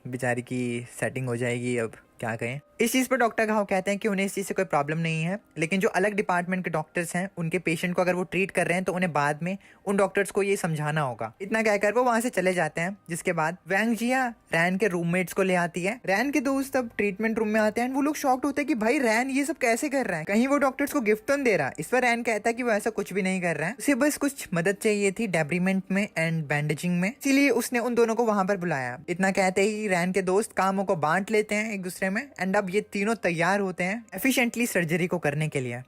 बेचारी की सेटिंग हो जाएगी। अब क्या कहें। इस चीज पर डॉक्टर घाव कहते हैं कि उन्हें इस चीज से कोई प्रॉब्लम नहीं है, लेकिन जो अलग डिपार्टमेंट के डॉक्टर्स हैं उनके पेशेंट को अगर वो ट्रीट कर रहे हैं तो उन्हें बाद में उन डॉक्टर्स को ये समझाना होगा। इतना कहकर वो वहां से चले जाते हैं। जिसके बाद वैंगजिया रैन के रूममेट्स को ले आती है। रैन के दोस्त अब ट्रीटमेंट रूम में आते हैं, वो लोग शॉक्ड होते हैं कि भाई रैन ये सब कैसे कर रहा है, कहीं वो डॉक्टर्स को गिफ्ट तो नहीं दे रहा। इस पर रैन कहता है कि वो ऐसा कुछ भी नहीं कर रहा है, उसे बस कुछ मदद चाहिए थी डेब्रीमेंट में एंड बैंडेजिंग में, इसीलिए उसने उन दोनों को वहां पर बुलाया। इतना कहते ही रैन के दोस्त कामों को बांट लेते हैं एक दूसरे में एंड अब ये तीनों तैयार होते हैं एफिशिएंटली सर्जरी को करने के लिए।